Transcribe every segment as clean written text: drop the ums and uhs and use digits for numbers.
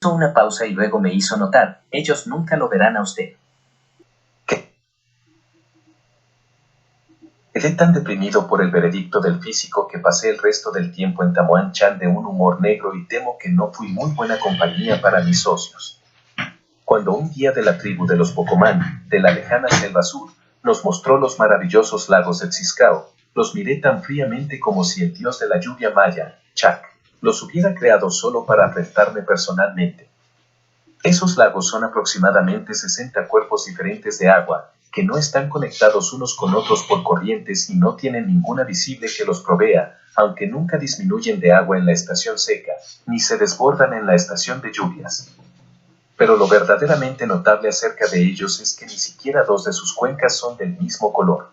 Hizo una pausa y luego me hizo notar: ellos nunca lo verán a usted. Quedé tan deprimido por el veredicto del físico que pasé el resto del tiempo en Tamuán-chan de un humor negro y temo que no fui muy buena compañía para mis socios. Cuando un guía de la tribu de los Pocomán, de la lejana selva sur, nos mostró los maravillosos lagos del Ciscao, los miré tan fríamente como si el dios de la lluvia maya, Chak, los hubiera creado solo para afrentarme personalmente. Esos lagos son aproximadamente 60 cuerpos diferentes de agua, que no están conectados unos con otros por corrientes y no tienen ninguna visible que los provea, aunque nunca disminuyen de agua en la estación seca, ni se desbordan en la estación de lluvias. Pero lo verdaderamente notable acerca de ellos es que ni siquiera dos de sus cuencas son del mismo color.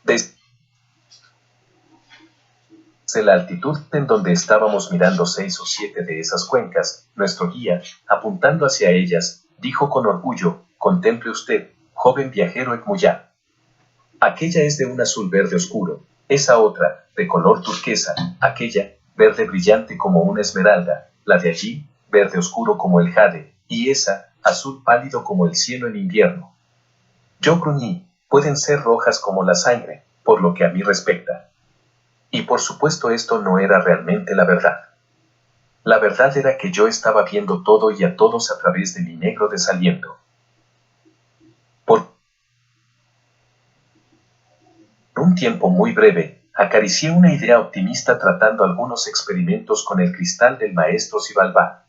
Desde la altitud en donde estábamos mirando 6 o 7 de esas cuencas, nuestro guía, apuntando hacia ellas, dijo con orgullo: «Contemple usted, joven viajero Ekmuyá. Aquella es de un azul verde oscuro, esa otra, de color turquesa, aquella, verde brillante como una esmeralda, la de allí, verde oscuro como el jade, y esa, azul pálido como el cielo en invierno». Yo gruñí: «Pueden ser rojas como la sangre, por lo que a mí respecta». Y por supuesto esto no era realmente la verdad. La verdad era que yo estaba viendo todo y a todos a través de mi negro desaliento. Por un tiempo muy breve, acaricié una idea optimista tratando algunos experimentos con el cristal del maestro Xibalbá.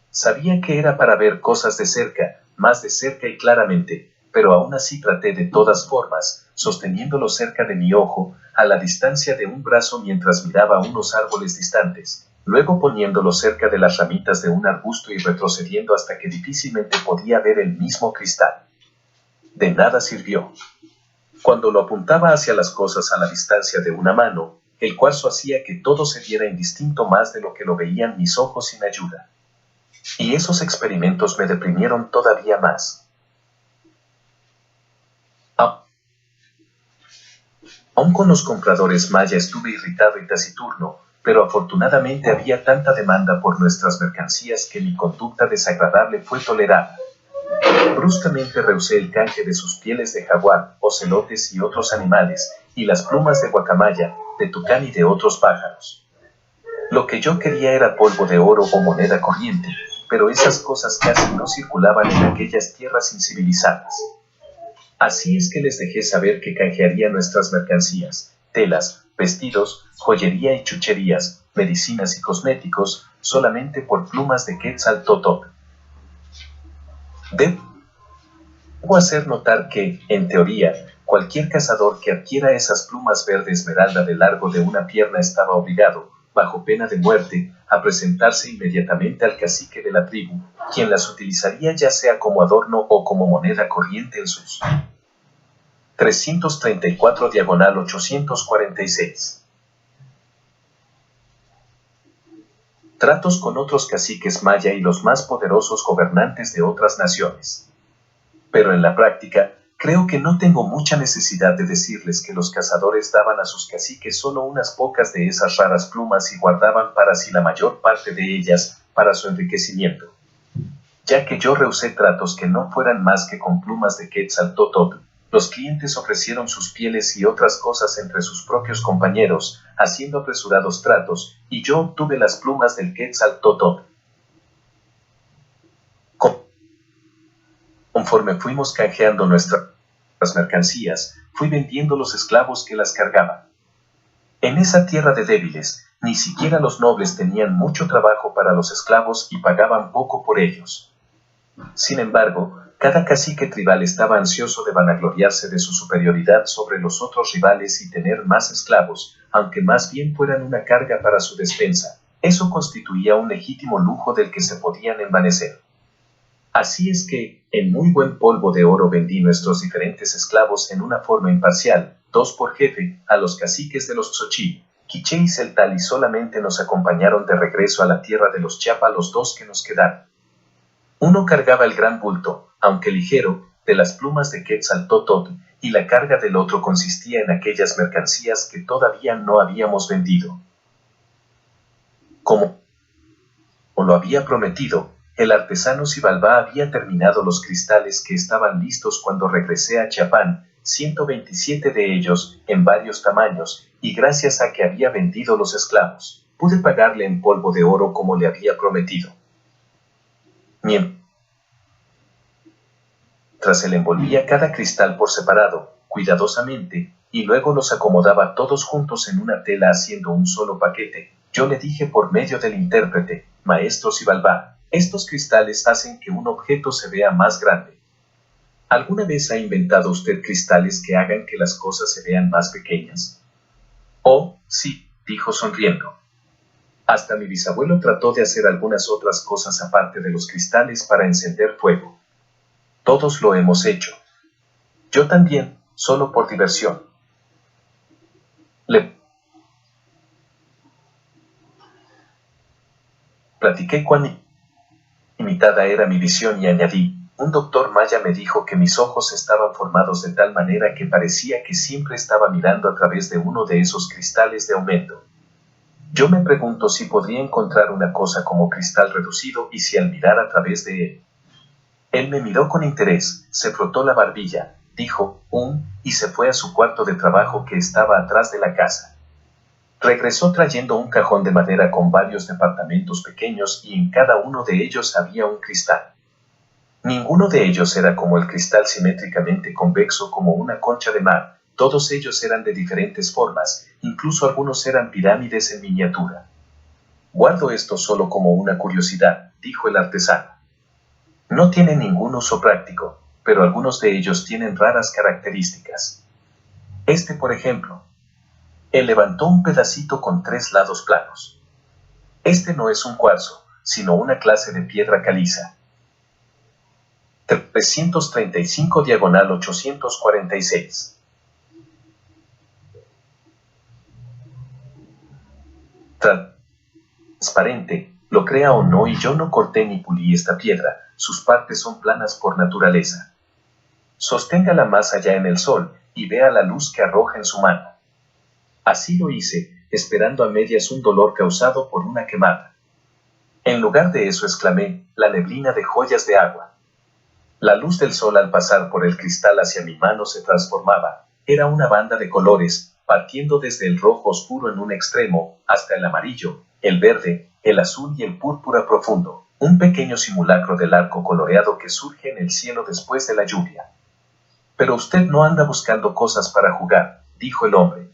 Sabía que era para ver cosas de cerca, más de cerca y claramente, pero aún así traté de todas formas, sosteniéndolo cerca de mi ojo, a la distancia de un brazo mientras miraba unos árboles distantes, luego poniéndolo cerca de las ramitas de un arbusto y retrocediendo hasta que difícilmente podía ver el mismo cristal. De nada sirvió. Cuando lo apuntaba hacia las cosas a la distancia de una mano, el cuarzo hacía que todo se viera indistinto más de lo que lo veían mis ojos sin ayuda. Y esos experimentos me deprimieron todavía más. Aún con los compradores maya estuve irritado y taciturno, pero afortunadamente había tanta demanda por nuestras mercancías que mi conducta desagradable fue tolerada. Bruscamente rehusé el canje de sus pieles de jaguar, ocelotes y otros animales, y las plumas de guacamaya, de tucán y de otros pájaros. Lo que yo quería era polvo de oro o moneda corriente, pero esas cosas casi no circulaban en aquellas tierras incivilizadas. Así es que les dejé saber que canjearía nuestras mercancías, telas, vestidos, joyería y chucherías, medicinas y cosméticos, solamente por plumas de Quetzaltóatl. Debo hacer notar que, en teoría, cualquier cazador que adquiera esas plumas verde esmeralda de largo de una pierna estaba obligado, bajo pena de muerte, a presentarse inmediatamente al cacique de la tribu, quien las utilizaría ya sea como adorno o como moneda corriente en sus 334/846. Tratos con otros caciques maya y los más poderosos gobernantes de otras naciones. Pero en la práctica, creo que no tengo mucha necesidad de decirles que los cazadores daban a sus caciques solo unas pocas de esas raras plumas y guardaban para sí la mayor parte de ellas, para su enriquecimiento. Ya que yo rehusé tratos que no fueran más que con plumas de Quetzaltóatl, los clientes ofrecieron sus pieles y otras cosas entre sus propios compañeros, haciendo apresurados tratos, y yo obtuve las plumas del Quetzaltóatl. Conforme fuimos canjeando nuestras mercancías, fui vendiendo los esclavos que las cargaban. En esa tierra de débiles, ni siquiera los nobles tenían mucho trabajo para los esclavos y pagaban poco por ellos. Sin embargo, cada cacique tribal estaba ansioso de vanagloriarse de su superioridad sobre los otros rivales y tener más esclavos, aunque más bien fueran una carga para su despensa. Eso constituía un legítimo lujo del que se podían envanecer. Así es que, en muy buen polvo de oro vendí nuestros diferentes esclavos en una forma imparcial, 2 por jefe, a los caciques de los Xochitl, Quiché y Celtal, y solamente nos acompañaron de regreso a la tierra de los Chiapa los 2 que nos quedaron. Uno cargaba el gran bulto, aunque ligero, de las plumas de Quetzaltóatl, y la carga del otro consistía en aquellas mercancías que todavía no habíamos vendido. Como lo había prometido, el artesano Xibalbá había terminado los cristales que estaban listos cuando regresé a Chiapán, 127 de ellos, en varios tamaños, y gracias a que había vendido los esclavos, pude pagarle en polvo de oro como le había prometido. Mientras él envolvía cada cristal por separado, cuidadosamente, y luego los acomodaba todos juntos en una tela haciendo un solo paquete, yo le dije por medio del intérprete, Maestro Xibalbá, estos cristales hacen que un objeto se vea más grande. ¿Alguna vez ha inventado usted cristales que hagan que las cosas se vean más pequeñas? Oh, sí, dijo sonriendo. Hasta mi bisabuelo trató de hacer algunas otras cosas aparte de los cristales para encender fuego. Todos lo hemos hecho. Yo también, solo por diversión. Le platiqué cuán limitada era mi visión y añadí, un doctor maya me dijo que mis ojos estaban formados de tal manera que parecía que siempre estaba mirando a través de uno de esos cristales de aumento. Yo me pregunto si podría encontrar una cosa como cristal reducido y si al mirar a través de él. Él me miró con interés, se frotó la barbilla, dijo, y se fue a su cuarto de trabajo que estaba atrás de la casa. Regresó trayendo un cajón de madera con varios departamentos pequeños y en cada uno de ellos había un cristal. Ninguno de ellos era como el cristal simétricamente convexo como una concha de mar, todos ellos eran de diferentes formas, incluso algunos eran pirámides en miniatura. Guardo esto solo como una curiosidad, dijo el artesano. No tiene ningún uso práctico, pero algunos de ellos tienen raras características. Este, por ejemplo. Él levantó un pedacito con 3 lados planos. Este no es un cuarzo, sino una clase de piedra caliza. 335 diagonal 846. Transparente, lo crea o no, y yo no corté ni pulí esta piedra, sus partes son planas por naturaleza. Sosténgala más allá en el sol, y vea la luz que arroja en su mano. Así lo hice, esperando a medias un dolor causado por una quemada. En lugar de eso exclamé, la neblina de joyas de agua. La luz del sol al pasar por el cristal hacia mi mano se transformaba, era una banda de colores, partiendo desde el rojo oscuro en un extremo, hasta el amarillo, el verde, el azul y el púrpura profundo, un pequeño simulacro del arco coloreado que surge en el cielo después de la lluvia. Pero usted no anda buscando cosas para jugar, dijo el hombre.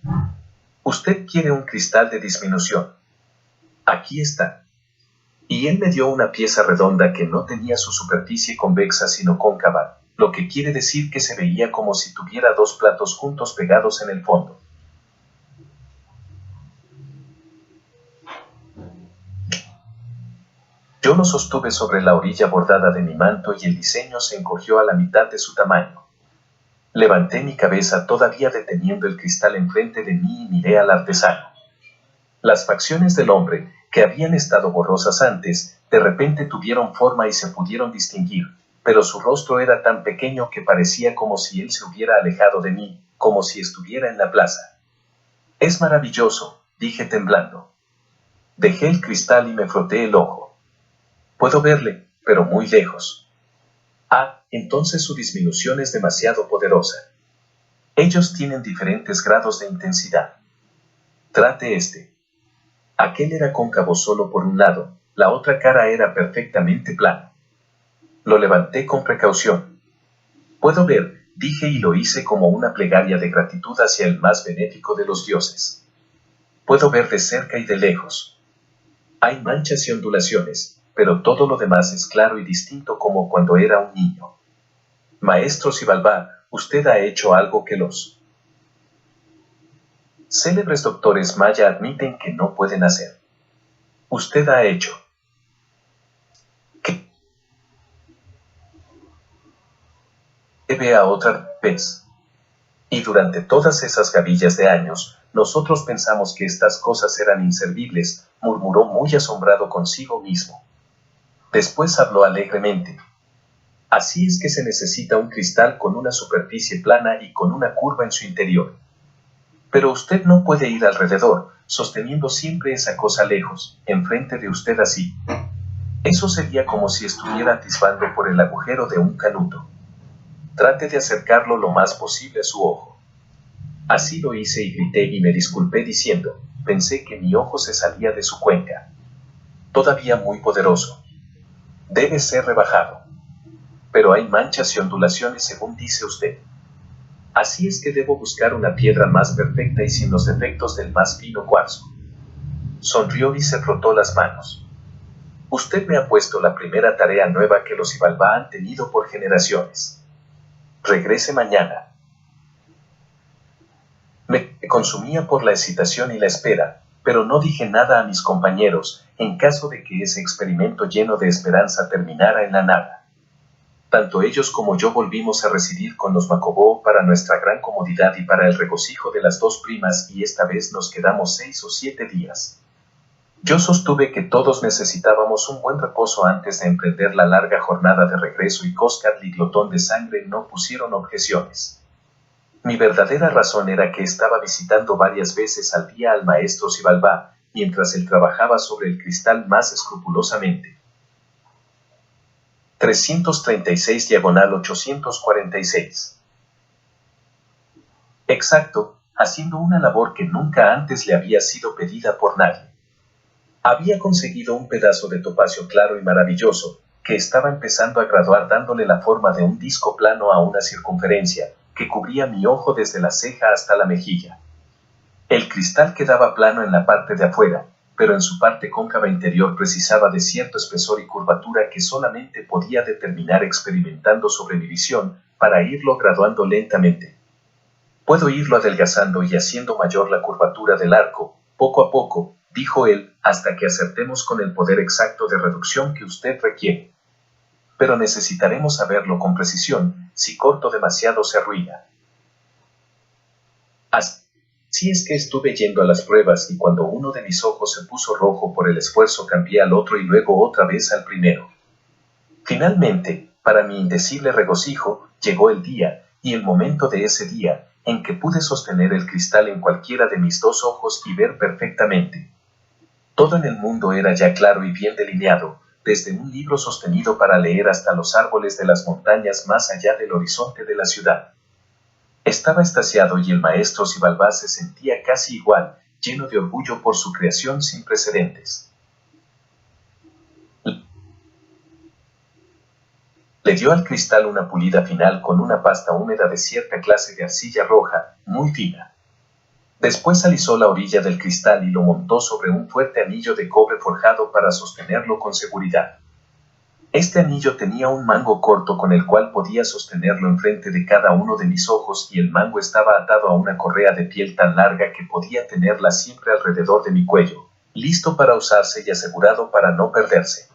Usted quiere un cristal de disminución. Aquí está. Y él me dio una pieza redonda que no tenía su superficie convexa sino cóncava, lo que quiere decir que se veía como si tuviera 2 platos juntos pegados en el fondo. Yo lo sostuve sobre la orilla bordada de mi manto y el diseño se encogió a la mitad de su tamaño. Levanté mi cabeza todavía deteniendo el cristal enfrente de mí y miré al artesano. Las facciones del hombre, que habían estado borrosas antes, de repente tuvieron forma y se pudieron distinguir, pero su rostro era tan pequeño que parecía como si él se hubiera alejado de mí, como si estuviera en la plaza. Es maravilloso, dije temblando. Dejé el cristal y me froté el ojo. Puedo verle, pero muy lejos. Ah, entonces su disminución es demasiado poderosa. Ellos tienen diferentes grados de intensidad. Trate este. Aquel era cóncavo solo por un lado, la otra cara era perfectamente plana. Lo levanté con precaución. Puedo ver, dije y lo hice como una plegaria de gratitud hacia el más benéfico de los dioses. Puedo ver de cerca y de lejos. Hay manchas y ondulaciones, pero todo lo demás es claro y distinto como cuando era un niño. Maestro Xibalbá, usted ha hecho algo que los célebres doctores maya admiten que no pueden hacer. Usted ha hecho que vea otra vez. Y durante todas esas gavillas de años, nosotros pensamos que estas cosas eran inservibles, murmuró muy asombrado consigo mismo. Después habló alegremente. Así es que se necesita un cristal con una superficie plana y con una curva en su interior. Pero usted no puede ir alrededor, sosteniendo siempre esa cosa lejos, enfrente de usted así. Eso sería como si estuviera atisbando por el agujero de un canuto. Trate de acercarlo lo más posible a su ojo. Así lo hice y grité y me disculpé diciendo, pensé que mi ojo se salía de su cuenca. Todavía muy poderoso. Debe ser rebajado. Pero hay manchas y ondulaciones según dice usted. Así es que debo buscar una piedra más perfecta y sin los defectos del más fino cuarzo. Sonrió y se frotó las manos. Usted me ha puesto la primera tarea nueva que los Ibalbá han tenido por generaciones. Regrese mañana. Me consumía por la excitación y la espera, pero no dije nada a mis compañeros, en caso de que ese experimento lleno de esperanza terminara en la nada. Tanto ellos como yo volvimos a residir con los Macobó para nuestra gran comodidad y para el regocijo de las dos primas y esta vez nos quedamos 6 o 7 días. Yo sostuve que todos necesitábamos un buen reposo antes de emprender la larga jornada de regreso y Coscat y Glotón de Sangre no pusieron objeciones. Mi verdadera razón era que estaba visitando varias veces al día al maestro Xibalbá, mientras él trabajaba sobre el cristal más escrupulosamente. 336/846. Exacto, haciendo una labor que nunca antes le había sido pedida por nadie. Había conseguido un pedazo de topacio claro y maravilloso, que estaba empezando a graduar dándole la forma de un disco plano a una circunferencia, que cubría mi ojo desde la ceja hasta la mejilla. El cristal quedaba plano en la parte de afuera, pero en su parte cóncava interior precisaba de cierto espesor y curvatura que solamente podía determinar experimentando sobre mi visión para irlo graduando lentamente. Puedo irlo adelgazando y haciendo mayor la curvatura del arco, poco a poco, dijo él, hasta que acertemos con el poder exacto de reducción que usted requiere. Pero necesitaremos saberlo con precisión, si corto demasiado se arruina. Así es que estuve yendo a las pruebas y cuando uno de mis ojos se puso rojo por el esfuerzo cambié al otro y luego otra vez al primero. Finalmente, para mi indecible regocijo, llegó el día, y el momento de ese día, en que pude sostener el cristal en cualquiera de mis dos ojos y ver perfectamente. Todo en el mundo era ya claro y bien delineado, desde un libro sostenido para leer hasta los árboles de las montañas más allá del horizonte de la ciudad. Estaba extasiado y el maestro Xibalbá se sentía casi igual, lleno de orgullo por su creación sin precedentes. Le dio al cristal una pulida final con una pasta húmeda de cierta clase de arcilla roja, muy fina. Después alisó la orilla del cristal y lo montó sobre un fuerte anillo de cobre forjado para sostenerlo con seguridad. Este anillo tenía un mango corto con el cual podía sostenerlo enfrente de cada uno de mis ojos y el mango estaba atado a una correa de piel tan larga que podía tenerla siempre alrededor de mi cuello, listo para usarse y asegurado para no perderse.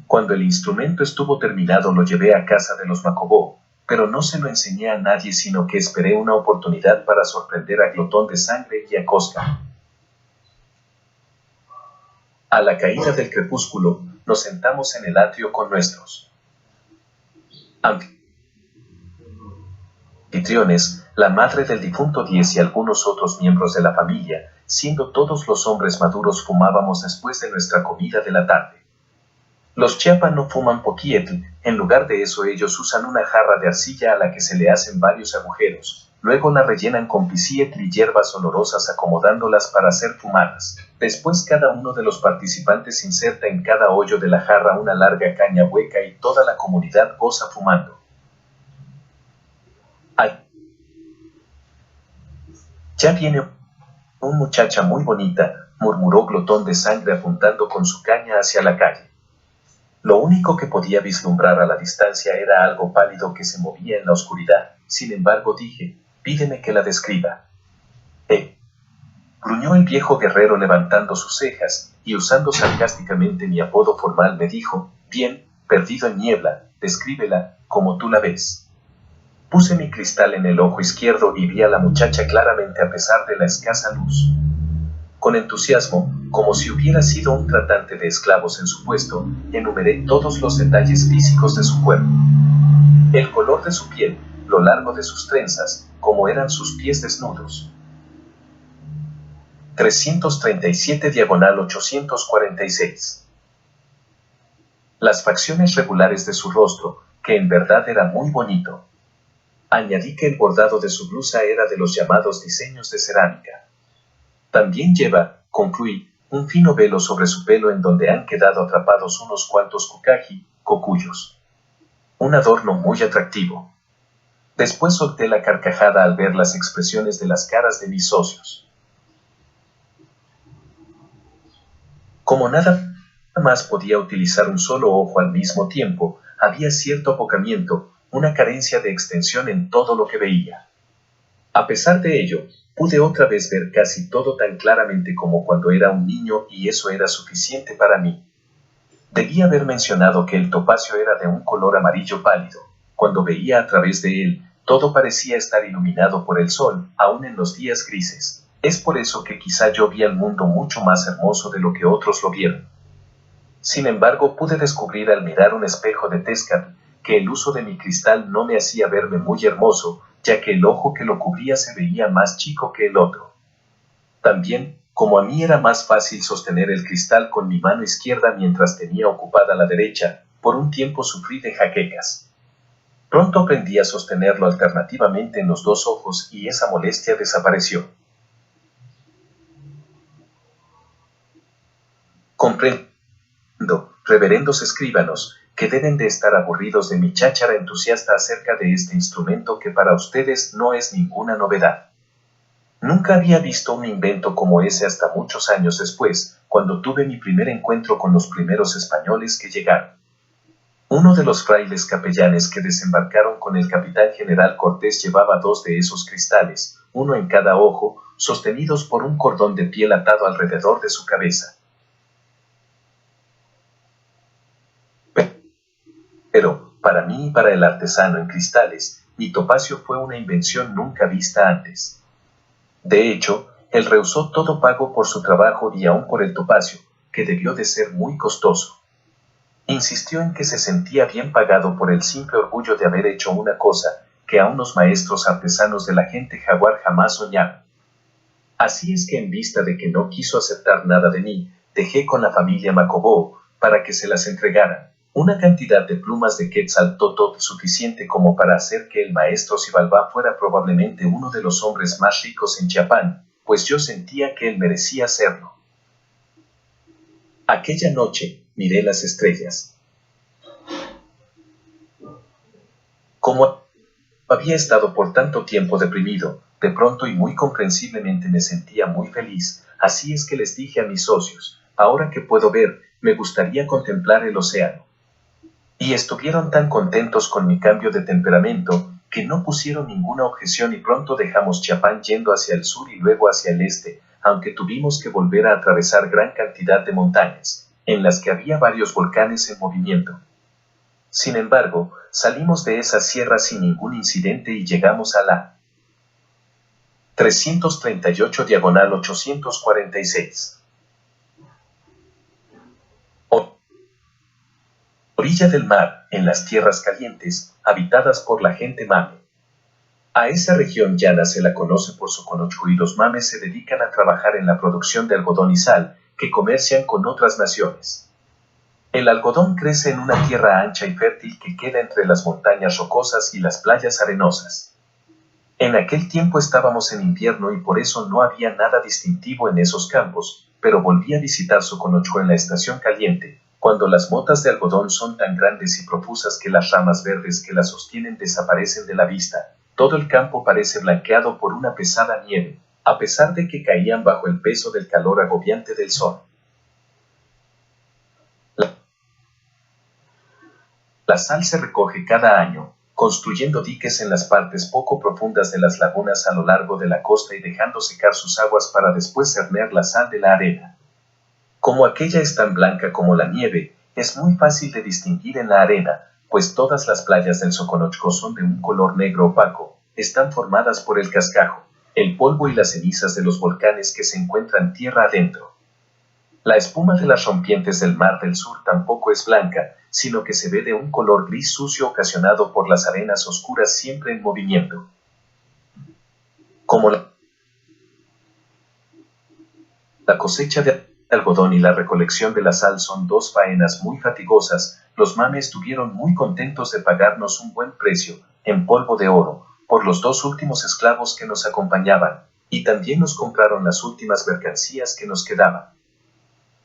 Cuando el instrumento estuvo terminado lo llevé a casa de los Macobó, pero no se lo enseñé a nadie sino que esperé una oportunidad para sorprender a Glotón de Sangre y a Cosca. A la caída del crepúsculo, nos sentamos en el atrio con nuestros anfitriones, la madre del difunto 10 y algunos otros miembros de la familia, siendo todos los hombres maduros fumábamos después de nuestra comida de la tarde. Los Chiapa no fuman poquietl, en lugar de eso ellos usan una jarra de arcilla a la que se le hacen varios agujeros, luego la rellenan con pisietl y hierbas olorosas acomodándolas para ser fumadas. Después cada uno de los participantes inserta en cada hoyo de la jarra una larga caña hueca y toda la comunidad goza fumando. ¡Ay! Ya viene una muchacha muy bonita, murmuró Glotón de Sangre apuntando con su caña hacia la calle. Lo único que podía vislumbrar a la distancia era algo pálido que se movía en la oscuridad. Sin embargo dije, pídeme que la describa. Gruñó el viejo guerrero levantando sus cejas, y usando sarcásticamente mi apodo formal me dijo, bien, perdido en niebla, descríbela, como tú la ves. Puse mi cristal en el ojo izquierdo y vi a la muchacha claramente a pesar de la escasa luz. Con entusiasmo, como si hubiera sido un tratante de esclavos en su puesto, enumeré todos los detalles físicos de su cuerpo. El color de su piel, lo largo de sus trenzas, cómo eran sus pies desnudos. 337/846. las facciones regulares de su rostro, que en verdad era muy bonito. Añadí que el bordado de su blusa era de los llamados diseños de cerámica. También lleva, concluí, un fino velo sobre su pelo en donde han quedado atrapados unos cuantos kukaji, cocuyos. Un adorno muy atractivo. Después solté la carcajada al ver las expresiones de las caras de mis socios. Como nada más podía utilizar un solo ojo al mismo tiempo, había cierto apocamiento, una carencia de extensión en todo lo que veía. A pesar de ello, pude otra vez ver casi todo tan claramente como cuando era un niño y eso era suficiente para mí. Debí haber mencionado que el topacio era de un color amarillo pálido. Cuando veía a través de él, todo parecía estar iluminado por el sol, aun en los días grises. Es por eso que quizá yo vi el mundo mucho más hermoso de lo que otros lo vieron. Sin embargo, pude descubrir al mirar un espejo de Tezcat que el uso de mi cristal no me hacía verme muy hermoso, ya que el ojo que lo cubría se veía más chico que el otro. También, como a mí era más fácil sostener el cristal con mi mano izquierda mientras tenía ocupada la derecha, por un tiempo sufrí de jaquecas. Pronto aprendí a sostenerlo alternativamente en los dos ojos y esa molestia desapareció. Comprendo, reverendos escribanos, que deben de estar aburridos de mi cháchara entusiasta acerca de este instrumento que para ustedes no es ninguna novedad. Nunca había visto un invento como ese hasta muchos años después, cuando tuve mi primer encuentro con los primeros españoles que llegaron. Uno de los frailes capellanes que desembarcaron con el capitán general Cortés llevaba dos de esos cristales, uno en cada ojo, sostenidos por un cordón de piel atado alrededor de su cabeza. Pero, para mí y para el artesano en cristales, mi topacio fue una invención nunca vista antes. De hecho, él rehusó todo pago por su trabajo y aún por el topacio, que debió de ser muy costoso. Insistió en que se sentía bien pagado por el simple orgullo de haber hecho una cosa que aún los maestros artesanos de la gente jaguar jamás soñaron. Así es que en vista de que no quiso aceptar nada de mí, dejé con la familia Macobó para que se las entregaran. Una cantidad de plumas de Quetzaltótl suficiente como para hacer que el maestro Xibalbá fuera probablemente uno de los hombres más ricos en Chiapán, pues yo sentía que él merecía serlo. Aquella noche, miré las estrellas. Como había estado por tanto tiempo deprimido, de pronto y muy comprensiblemente me sentía muy feliz, así es que les dije a mis socios, ahora que puedo ver, me gustaría contemplar el océano. Y estuvieron tan contentos con mi cambio de temperamento, que no pusieron ninguna objeción y pronto dejamos Chiapán yendo hacia el sur y luego hacia el este, aunque tuvimos que volver a atravesar gran cantidad de montañas, en las que había varios volcanes en movimiento. Sin embargo, salimos de esa sierra sin ningún incidente y llegamos a la 338/846. Orilla del mar, en las tierras calientes, habitadas por la gente mame. A esa región llana se la conoce por su conochú y los mames se dedican a trabajar en la producción de algodón y sal, que comercian con otras naciones. El algodón crece en una tierra ancha y fértil que queda entre las montañas rocosas y las playas arenosas. En aquel tiempo estábamos en invierno y por eso no había nada distintivo en esos campos, pero volví a visitar Soconochú en la estación caliente, cuando las motas de algodón son tan grandes y profusas que las ramas verdes que las sostienen desaparecen de la vista. Todo el campo parece blanqueado por una pesada nieve, a pesar de que caían bajo el peso del calor agobiante del sol. La sal se recoge cada año, construyendo diques en las partes poco profundas de las lagunas a lo largo de la costa y dejando secar sus aguas para después cerner la sal de la arena. Como aquella es tan blanca como la nieve, es muy fácil de distinguir en la arena, pues todas las playas del Soconochco son de un color negro opaco, están formadas por el cascajo, el polvo y las cenizas de los volcanes que se encuentran tierra adentro. La espuma de las rompientes del Mar del Sur tampoco es blanca, sino que se ve de un color gris sucio ocasionado por las arenas oscuras siempre en movimiento. Como la cosecha de algodón y la recolección de la sal son dos faenas muy fatigosas, los Mame estuvieron muy contentos de pagarnos un buen precio, en polvo de oro, por los 2 últimos esclavos que nos acompañaban, y también nos compraron las últimas mercancías que nos quedaban.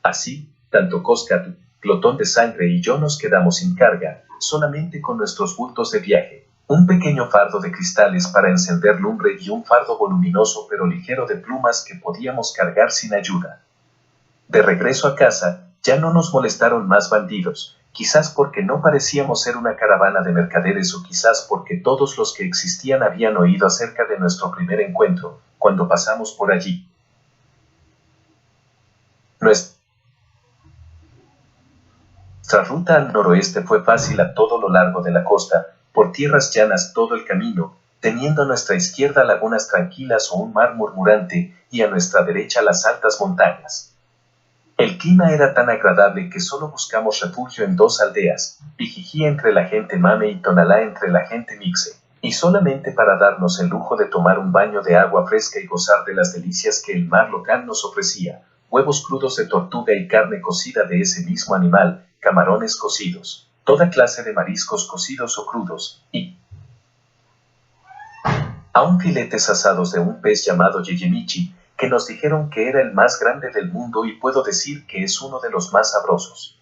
Así, tanto Coscat, Glotón de Sangre y yo nos quedamos sin carga, solamente con nuestros bultos de viaje, un pequeño fardo de cristales para encender lumbre y un fardo voluminoso pero ligero de plumas que podíamos cargar sin ayuda. De regreso a casa, ya no nos molestaron más bandidos, quizás porque no parecíamos ser una caravana de mercaderes o quizás porque todos los que existían habían oído acerca de nuestro primer encuentro, cuando pasamos por allí. Nuestra ruta al noroeste fue fácil a todo lo largo de la costa, por tierras llanas todo el camino, teniendo a nuestra izquierda lagunas tranquilas o un mar murmurante, y a nuestra derecha las altas montañas. El clima era tan agradable que solo buscamos refugio en 2 aldeas, Pijijí entre la gente Mame y Tonalá entre la gente Mixe, y solamente para darnos el lujo de tomar un baño de agua fresca y gozar de las delicias que el mar local nos ofrecía, huevos crudos de tortuga y carne cocida de ese mismo animal, camarones cocidos, toda clase de mariscos cocidos o crudos, y aún filetes asados de un pez llamado Yeyemichi, que nos dijeron que era el más grande del mundo y puedo decir que es uno de los más sabrosos.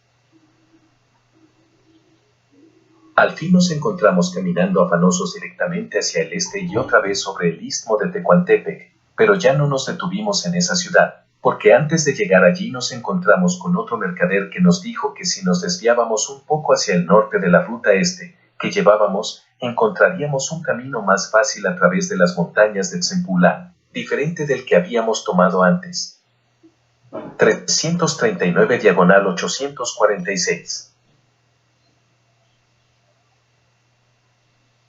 Al fin nos encontramos caminando afanosos directamente hacia el este y otra vez sobre el istmo de Tecuantepec, pero ya no nos detuvimos en esa ciudad, porque antes de llegar allí nos encontramos con otro mercader que nos dijo que si nos desviábamos un poco hacia el norte de la ruta este que llevábamos, encontraríamos un camino más fácil a través de las montañas de Tzempulán, diferente del que habíamos tomado antes. 339/846.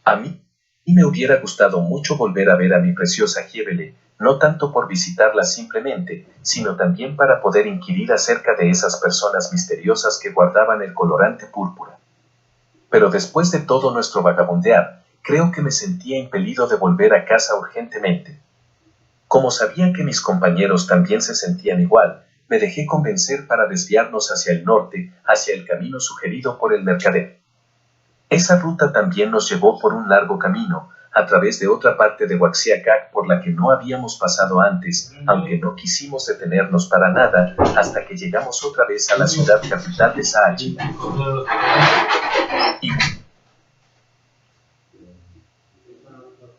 A mí me hubiera gustado mucho volver a ver a mi preciosa Giebele, no tanto por visitarla simplemente, sino también para poder inquirir acerca de esas personas misteriosas que guardaban el colorante púrpura. Pero después de todo nuestro vagabundear, creo que me sentía impelido de volver a casa urgentemente. Como sabía que mis compañeros también se sentían igual, me dejé convencer para desviarnos hacia el norte, hacia el camino sugerido por el mercader. Esa ruta también nos llevó por un largo camino, a través de otra parte de Huaxiacac por la que no habíamos pasado antes, aunque no quisimos detenernos para nada, hasta que llegamos otra vez a la ciudad capital de Saachil.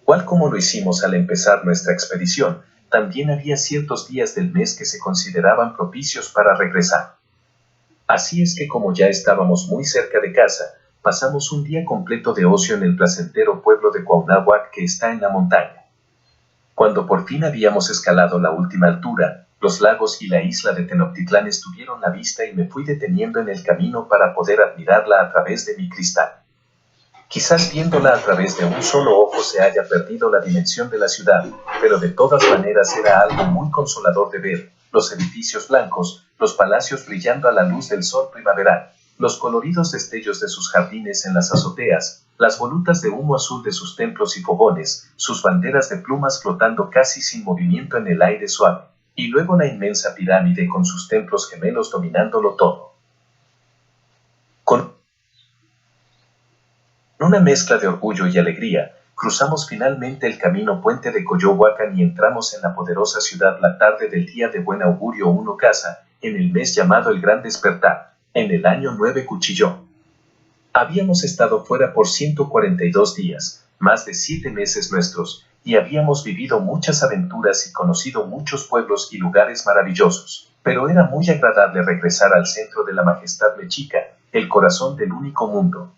Igual como lo hicimos al empezar nuestra expedición, también había ciertos días del mes que se consideraban propicios para regresar. Así es que como ya estábamos muy cerca de casa, pasamos un día completo de ocio en el placentero pueblo de Cuauhnáhuac que está en la montaña. Cuando por fin habíamos escalado la última altura, los lagos y la isla de Tenochtitlán estuvieron a vista y me fui deteniendo en el camino para poder admirarla a través de mi cristal. Quizás viéndola a través de un solo ojo se haya perdido la dimensión de la ciudad, pero de todas maneras era algo muy consolador de ver, los edificios blancos, los palacios brillando a la luz del sol primaveral, los coloridos destellos de sus jardines en las azoteas, las volutas de humo azul de sus templos y fogones, sus banderas de plumas flotando casi sin movimiento en el aire suave, y luego la inmensa pirámide con sus templos gemelos dominándolo todo. Con una mezcla de orgullo y alegría, cruzamos finalmente el camino puente de Coyohuacan y entramos en la poderosa ciudad la tarde del día de buen augurio 1 Casa, en el mes llamado el Gran Despertar, en el año 9 Cuchillón. Habíamos estado fuera por 142 días, más de 7 meses nuestros, y habíamos vivido muchas aventuras y conocido muchos pueblos y lugares maravillosos, pero era muy agradable regresar al centro de la majestad mexica, el corazón del único mundo.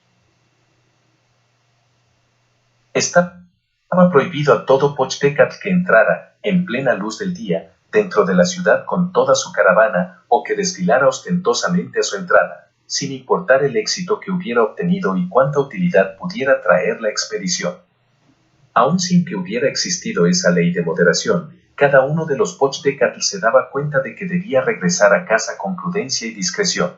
Estaba prohibido a todo Pochtecatl que entrara, en plena luz del día, dentro de la ciudad con toda su caravana, o que desfilara ostentosamente a su entrada, sin importar el éxito que hubiera obtenido y cuánta utilidad pudiera traer la expedición. Aun sin que hubiera existido esa ley de moderación, cada uno de los Pochtecatl se daba cuenta de que debía regresar a casa con prudencia y discreción.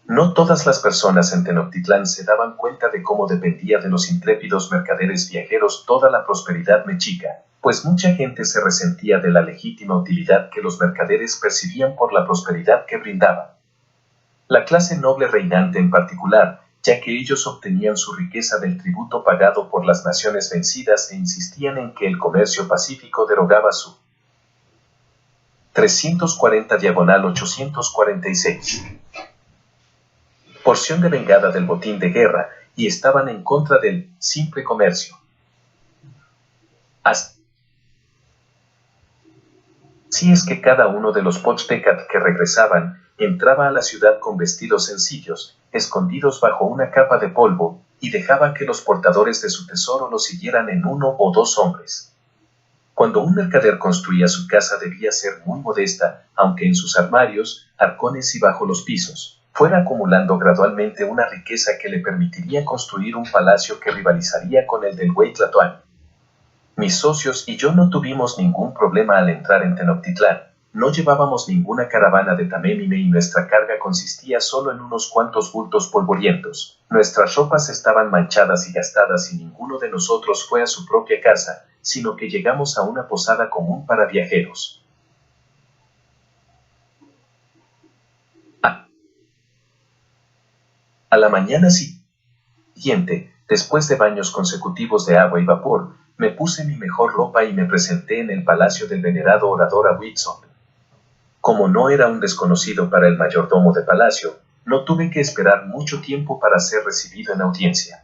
No todas las personas en Tenochtitlán se daban cuenta de cómo dependía de los intrépidos mercaderes viajeros toda la prosperidad mexica, pues mucha gente se resentía de la legítima utilidad que los mercaderes percibían por la prosperidad que brindaban. La clase noble reinante en particular, ya que ellos obtenían su riqueza del tributo pagado por las naciones vencidas e insistían en que el comercio pacífico derogaba su 340/846 porción de vengada del botín de guerra, y estaban en contra del simple comercio. Así es que cada uno de los Pochtecat que regresaban entraba a la ciudad con vestidos sencillos, escondidos bajo una capa de polvo, y dejaba que los portadores de su tesoro lo siguieran en 1 o 2 hombres. Cuando un mercader construía su casa debía ser muy modesta, aunque en sus armarios, arcones y bajo los pisos fuera acumulando gradualmente una riqueza que le permitiría construir un palacio que rivalizaría con el del Hueytlatoani. Mis socios y yo no tuvimos ningún problema al entrar en Tenochtitlán. No llevábamos ninguna caravana de Tamémine y nuestra carga consistía solo en unos cuantos bultos polvorientos. Nuestras ropas estaban manchadas y gastadas y ninguno de nosotros fue a su propia casa, sino que llegamos a una posada común para viajeros. A la mañana siguiente, después de baños consecutivos de agua y vapor, me puse mi mejor ropa y me presenté en el palacio del venerado orador Ahuitzotl. Como no era un desconocido para el mayordomo de palacio, no tuve que esperar mucho tiempo para ser recibido en audiencia.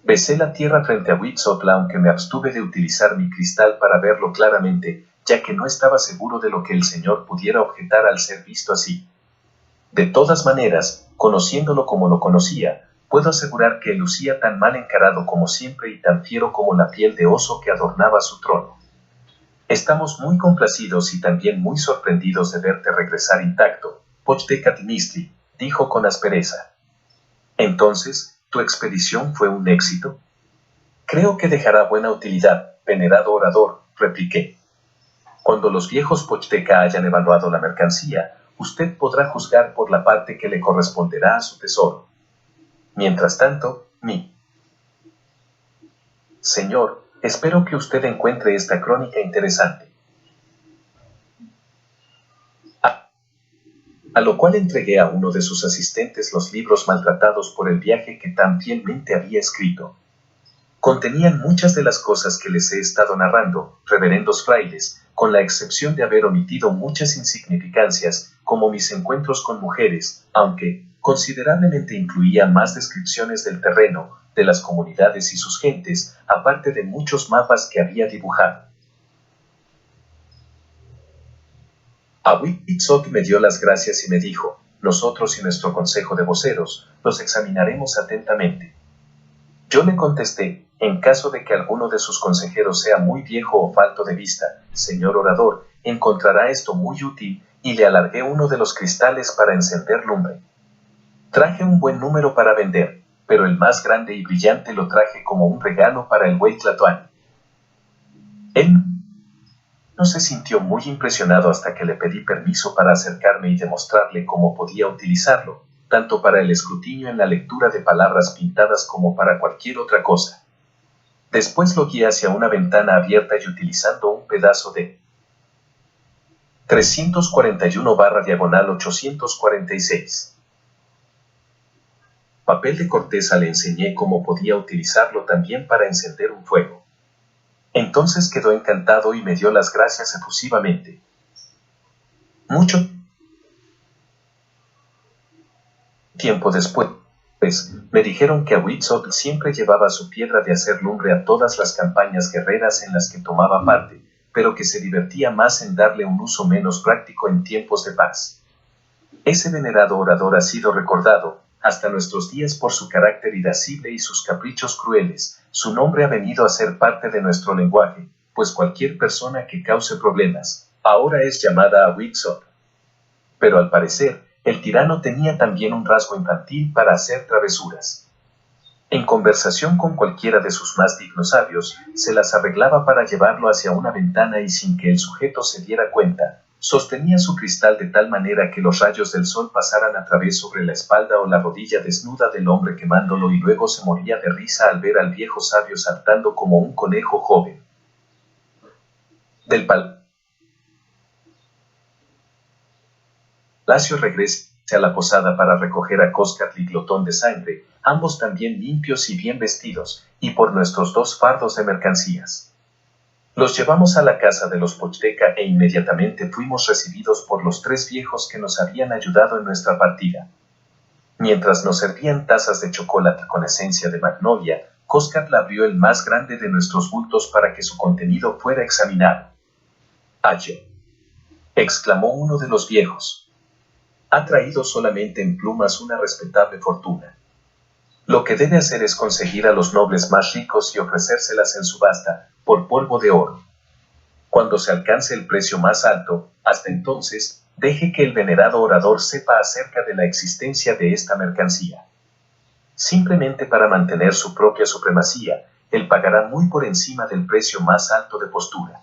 Besé la tierra frente a Ahuitzotl, aunque me abstuve de utilizar mi cristal para verlo claramente, ya que no estaba seguro de lo que el señor pudiera objetar al ser visto así. De todas maneras, conociéndolo como lo conocía, puedo asegurar que lucía tan mal encarado como siempre y tan fiero como la piel de oso que adornaba su trono. Estamos muy complacidos y también muy sorprendidos de verte regresar intacto, Pochtecatl-Mistli, dijo con aspereza. Entonces, ¿tu expedición fue un éxito? Creo que dejará buena utilidad, venerado orador, repliqué. Cuando los viejos Pochteca hayan evaluado la mercancía, usted podrá juzgar por la parte que le corresponderá a su tesoro. Mientras tanto, señor, espero que usted encuentre esta crónica interesante. A lo cual entregué a uno de sus asistentes los libros maltratados por el viaje que tan fielmente había escrito. Contenían muchas de las cosas que les he estado narrando, reverendos frailes, con la excepción de haber omitido muchas insignificancias, como mis encuentros con mujeres, aunque considerablemente incluía más descripciones del terreno, de las comunidades y sus gentes, aparte de muchos mapas que había dibujado. Ahuitzotl me dio las gracias y me dijo, nosotros y nuestro consejo de voceros, los examinaremos atentamente. Yo le contesté, en caso de que alguno de sus consejeros sea muy viejo o falto de vista, señor orador, encontrará esto muy útil, y le alargué uno de los cristales para encender lumbre. Traje un buen número para vender, pero el más grande y brillante lo traje como un regalo para el Hueytlatoani. Él no se sintió muy impresionado hasta que le pedí permiso para acercarme y demostrarle cómo podía utilizarlo, tanto para el escrutinio en la lectura de palabras pintadas como para cualquier otra cosa. Después lo guié hacia una ventana abierta y utilizando un pedazo de 341/846 papel de corteza le enseñé cómo podía utilizarlo también para encender un fuego. Entonces quedó encantado y me dio las gracias efusivamente. Mucho tiempo después, me dijeron que Ahuitzotl siempre llevaba su piedra de hacer lumbre a todas las campañas guerreras en las que tomaba parte, pero que se divertía más en darle un uso menos práctico en tiempos de paz. Ese venerado orador ha sido recordado, hasta nuestros días, por su carácter irascible y sus caprichos crueles. Su nombre ha venido a ser parte de nuestro lenguaje, pues cualquier persona que cause problemas, ahora es llamada Ahuitzotl. Pero al parecer, el tirano tenía también un rasgo infantil para hacer travesuras. En conversación con cualquiera de sus más dignos sabios, se las arreglaba para llevarlo hacia una ventana y sin que el sujeto se diera cuenta, sostenía su cristal de tal manera que los rayos del sol pasaran a través sobre la espalda o la rodilla desnuda del hombre quemándolo, y luego se moría de risa al ver al viejo sabio saltando como un conejo joven. Del palacio regresé a la posada para recoger a Coscat y Glotón de Sangre, ambos también limpios y bien vestidos, y por nuestros 2 fardos de mercancías. Los llevamos a la casa de los Pochteca e inmediatamente fuimos recibidos por los 3 viejos que nos habían ayudado en nuestra partida. Mientras nos servían tazas de chocolate con esencia de magnolia, Coscat abrió el más grande de nuestros bultos para que su contenido fuera examinado. «Ayo», exclamó uno de los viejos. «Ha traído solamente en plumas una respetable fortuna. Lo que debe hacer es conseguir a los nobles más ricos y ofrecérselas en subasta, por polvo de oro. Cuando se alcance el precio más alto, hasta entonces, deje que el venerado orador sepa acerca de la existencia de esta mercancía. Simplemente para mantener su propia supremacía, él pagará muy por encima del precio más alto de postura.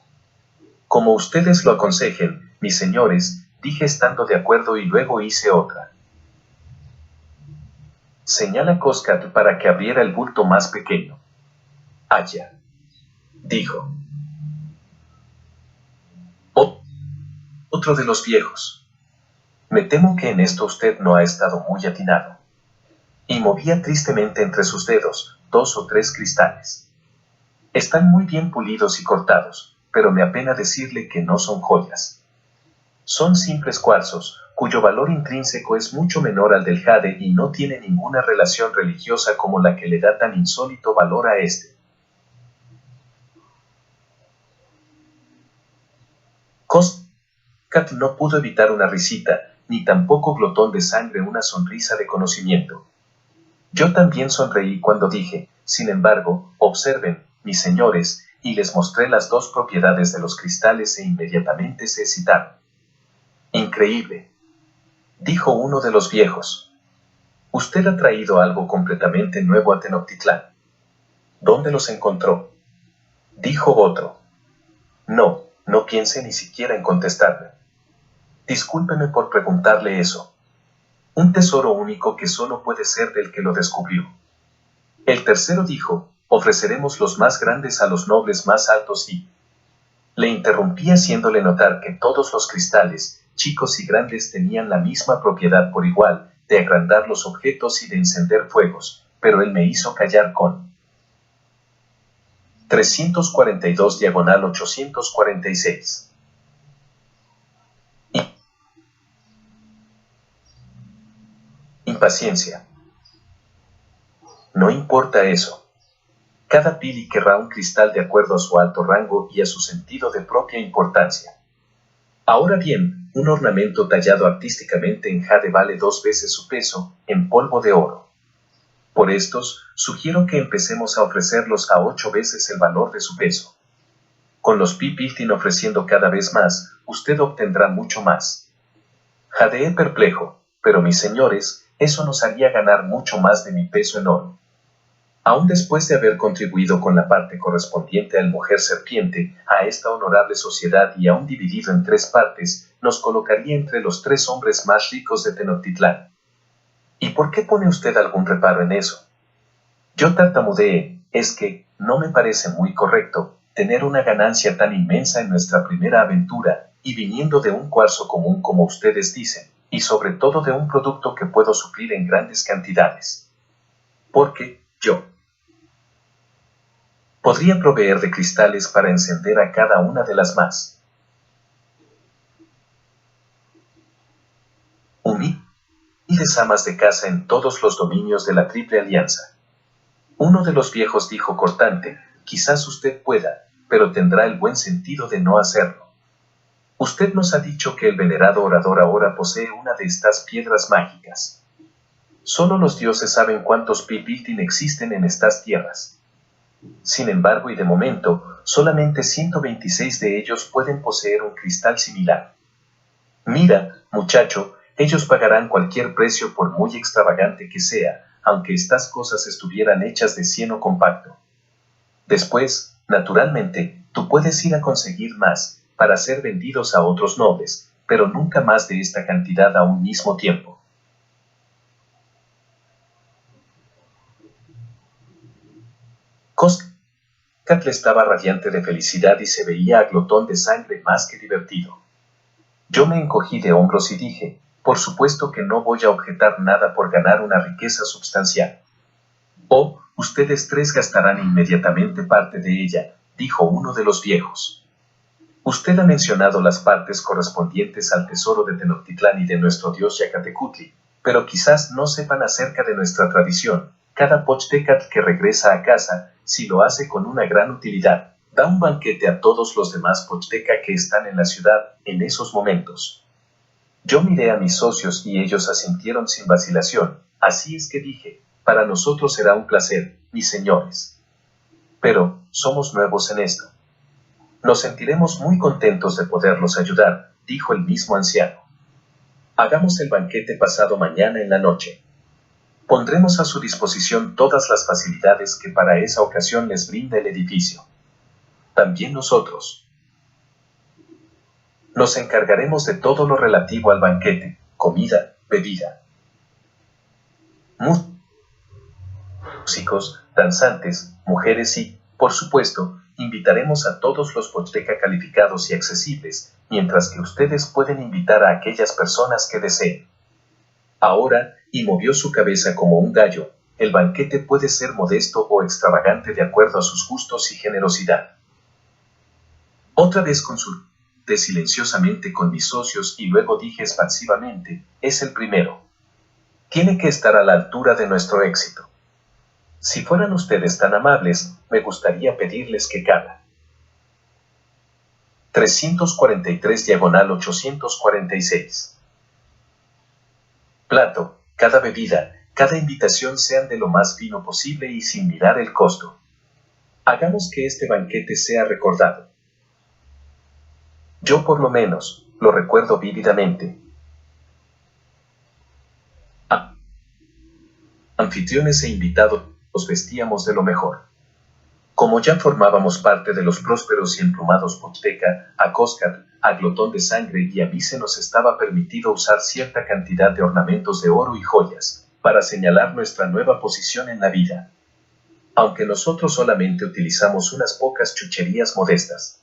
Como ustedes lo aconsejen, mis señores, dije estando de acuerdo y luego hice otra. Señala Coscat para que abriera el bulto más pequeño. «Allá», dijo. Otro de los viejos. «Me temo que en esto usted no ha estado muy atinado». Y movía tristemente entre sus dedos 2 o 3 cristales. «Están muy bien pulidos y cortados, pero me apena decirle que no son joyas. Son simples cuarzos, cuyo valor intrínseco es mucho menor al del jade y no tiene ninguna relación religiosa como la que le da tan insólito valor a este». Coscat no pudo evitar una risita, ni tampoco Glotón de Sangre una sonrisa de conocimiento. Yo también sonreí cuando dije, sin embargo, observen, mis señores, y les mostré las 2 propiedades de los cristales e inmediatamente se excitaron. «Increíble», dijo uno de los viejos. «Usted ha traído algo completamente nuevo a Tenochtitlán». «¿Dónde los encontró?», dijo otro. No piense ni siquiera en contestarme. Discúlpeme por preguntarle eso. Un tesoro único que solo puede ser del que lo descubrió». El tercero dijo, «Ofreceremos los más grandes a los nobles más altos y…». Le interrumpí haciéndole notar que todos los cristales, chicos y grandes, tenían la misma propiedad por igual, de agrandar los objetos y de encender fuegos, pero él me hizo callar con 342/846. Impaciencia. «No importa eso. Cada pili querrá un cristal de acuerdo a su alto rango y a su sentido de propia importancia. Ahora bien, un ornamento tallado artísticamente en jade vale 2 veces su peso en polvo de oro. Por estos, sugiero que empecemos a ofrecerlos a 8 veces el valor de su peso. Con los pipiltin ofreciendo cada vez más, usted obtendrá mucho más». Jadeé perplejo, pero mis señores, eso nos haría ganar mucho más de mi peso en oro. Aún después de haber contribuido con la parte correspondiente al mujer serpiente a esta honorable sociedad y aún dividido en 3 partes, nos colocaría entre los 3 hombres más ricos de Tenochtitlán. ¿Y por qué pone usted algún reparo en eso? Yo tartamudeé, es que, no me parece muy correcto, tener una ganancia tan inmensa en nuestra primera aventura, y viniendo de un cuarzo común como ustedes dicen, y sobre todo de un producto que puedo suplir en grandes cantidades. Porque, yo podría proveer de cristales para encender a cada una de las más humildes amas de casa en todos los dominios de la Triple Alianza. Uno de los viejos dijo cortante, «Quizás usted pueda, pero tendrá el buen sentido de no hacerlo. Usted nos ha dicho que el venerado orador ahora posee una de estas piedras mágicas. Solo los dioses saben cuántos pipiltin existen en estas tierras. Sin embargo, y de momento, solamente 126 de ellos pueden poseer un cristal similar. Mira, muchacho, ellos pagarán cualquier precio por muy extravagante que sea, aunque estas cosas estuvieran hechas de cieno compacto. Después, naturalmente, tú puedes ir a conseguir más, para ser vendidos a otros nobles, pero nunca más de esta cantidad a un mismo tiempo». Coscat estaba radiante de felicidad y se veía a Glotón de Sangre más que divertido. Yo me encogí de hombros y dije, Por supuesto que no voy a objetar nada por ganar una riqueza substancial. Oh, ustedes tres gastarán inmediatamente parte de ella, dijo uno de los viejos. Usted ha mencionado las partes correspondientes al tesoro de Tenochtitlán y de nuestro dios Yacatecutli, pero quizás no sepan acerca de nuestra tradición. Cada Pochtecatl que regresa a casa, si lo hace con una gran utilidad, da un banquete a todos los demás Pochteca que están en la ciudad en esos momentos. Yo miré a mis socios y ellos asintieron sin vacilación, así es que dije, para nosotros será un placer, mis señores. Pero, somos nuevos en esto. Nos sentiremos muy contentos de poderlos ayudar, dijo el mismo anciano. Hagamos el banquete pasado mañana en la noche. Pondremos a su disposición todas las facilidades que para esa ocasión les brinda el edificio. También nosotros nos encargaremos de todo lo relativo al banquete, comida, bebida, músicos, danzantes, mujeres y, por supuesto, invitaremos a todos los Pochteca calificados y accesibles, mientras que ustedes pueden invitar a aquellas personas que deseen. Ahora, y movió su cabeza como un gallo, el banquete puede ser modesto o extravagante de acuerdo a sus gustos y generosidad. Otra vez consulté silenciosamente con mis socios y luego dije expansivamente, es el primero. Tiene que estar a la altura de nuestro éxito. Si fueran ustedes tan amables, me gustaría pedirles que cada 343/846 plato, cada bebida, cada invitación sean de lo más fino posible y sin mirar el costo. Hagamos que este banquete sea recordado. Yo por lo menos, lo recuerdo vívidamente. Anfitriones e invitados nos vestíamos de lo mejor. Como ya formábamos parte de los prósperos y emplumados Pochteca, a Coscat, a Glotón de Sangre y a mí se nos estaba permitido usar cierta cantidad de ornamentos de oro y joyas, para señalar nuestra nueva posición en la vida. Aunque nosotros solamente utilizamos unas pocas chucherías modestas.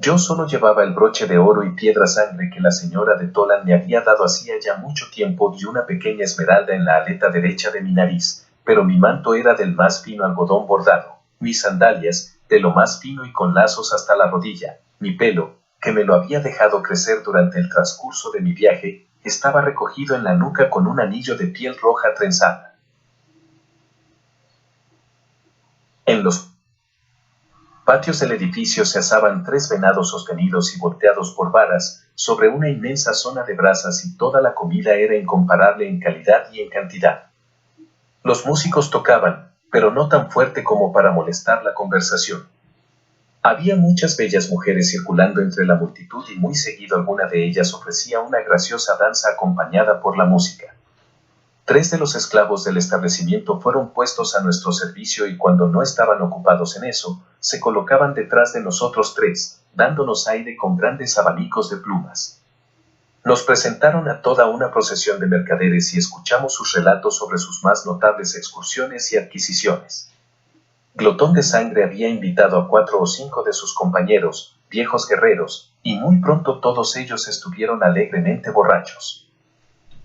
Yo solo llevaba el broche de oro y piedra sangre que la señora de Tolan me había dado hacía ya mucho tiempo y una pequeña esmeralda en la aleta derecha de mi nariz, pero mi manto era del más fino algodón bordado, mis sandalias, de lo más fino y con lazos hasta la rodilla, mi pelo, que me lo había dejado crecer durante el transcurso de mi viaje, estaba recogido en la nuca con un anillo de piel roja trenzada. En los patios del edificio se asaban 3 venados sostenidos y volteados por varas sobre una inmensa zona de brasas y toda la comida era incomparable en calidad y en cantidad. Los músicos tocaban, pero no tan fuerte como para molestar la conversación. Había muchas bellas mujeres circulando entre la multitud y muy seguido alguna de ellas ofrecía una graciosa danza acompañada por la música. 3 de los esclavos del establecimiento fueron puestos a nuestro servicio y cuando no estaban ocupados en eso, se colocaban detrás de nosotros 3, dándonos aire con grandes abanicos de plumas. Nos presentaron a toda una procesión de mercaderes y escuchamos sus relatos sobre sus más notables excursiones y adquisiciones. Glotón de Sangre había invitado a 4 o 5 de sus compañeros, viejos guerreros, y muy pronto todos ellos estuvieron alegremente borrachos.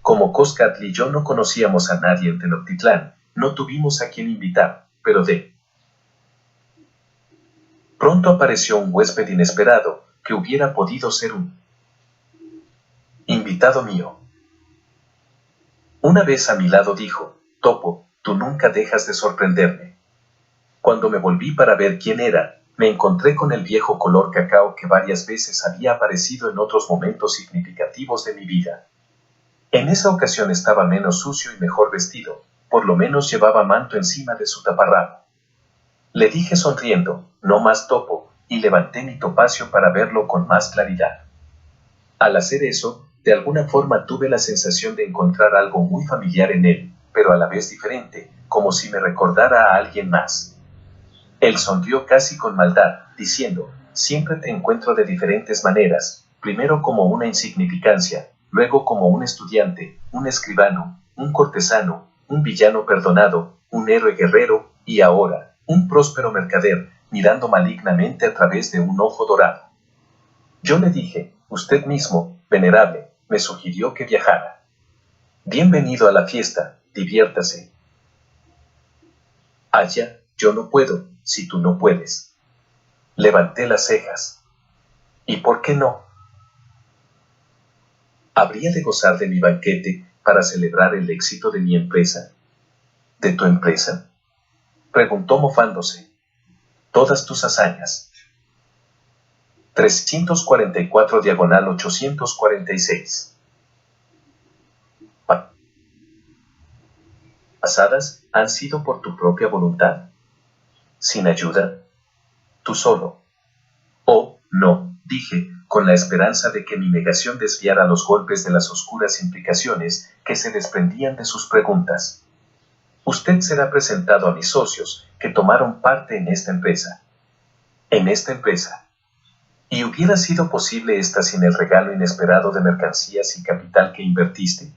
Como Coscatl y yo no conocíamos a nadie en Tenochtitlán, no tuvimos a quien invitar, pero de pronto apareció un huésped inesperado, que hubiera podido ser un invitado mío. Una vez a mi lado dijo, Topo, tú nunca dejas de sorprenderme. Cuando me volví para ver quién era, me encontré con el viejo color cacao que varias veces había aparecido en otros momentos significativos de mi vida. En esa ocasión estaba menos sucio y mejor vestido, por lo menos llevaba manto encima de su taparrabo. Le dije sonriendo, no más Topo, y levanté mi topacio para verlo con más claridad. Al hacer eso, de alguna forma tuve la sensación de encontrar algo muy familiar en él, pero a la vez diferente, como si me recordara a alguien más. Él sonrió casi con maldad, diciendo, siempre te encuentro de diferentes maneras, primero como una insignificancia, luego como un estudiante, un escribano, un cortesano, un villano perdonado, un héroe guerrero, y ahora, un próspero mercader, mirando malignamente a través de un ojo dorado. Yo le dije, usted mismo, venerable, me sugirió que viajara. Bienvenido a la fiesta, diviértase. Allá, yo no puedo, si tú no puedes. Levanté las cejas. ¿Y por qué no? ¿Habría de gozar de mi banquete para celebrar el éxito de mi empresa? ¿De tu empresa?, preguntó mofándose. Todas tus hazañas. 344/846. Pasadas han sido por tu propia voluntad. Sin ayuda. Tú solo. Oh, no, dije, con la esperanza de que mi negación desviara los golpes de las oscuras implicaciones que se desprendían de sus preguntas. Usted será presentado a mis socios, que tomaron parte en esta empresa. En esta empresa. ¿Y hubiera sido posible esta sin el regalo inesperado de mercancías y capital que invertiste?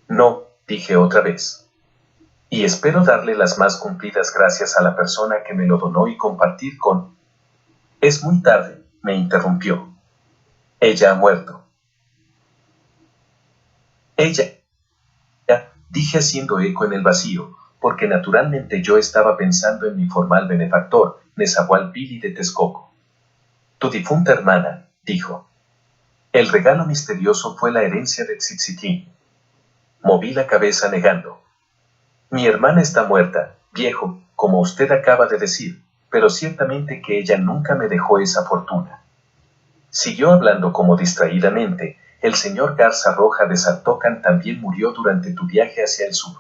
No, dije otra vez. Y espero darle las más cumplidas gracias a la persona que me lo donó y compartir con... Es muy tarde, me interrumpió. Ella ha muerto. Ella, dije haciendo eco en el vacío, porque naturalmente yo estaba pensando en mi formal benefactor, Nezahualpilli de Texcoco. Tu difunta hermana, dijo. El regalo misterioso fue la herencia de Tzitzitini. Moví la cabeza negando. Mi hermana está muerta, viejo, como usted acaba de decir, pero ciertamente que ella nunca me dejó esa fortuna. Siguió hablando como distraídamente. El señor Garza Roja de Saltocan también murió durante tu viaje hacia el sur.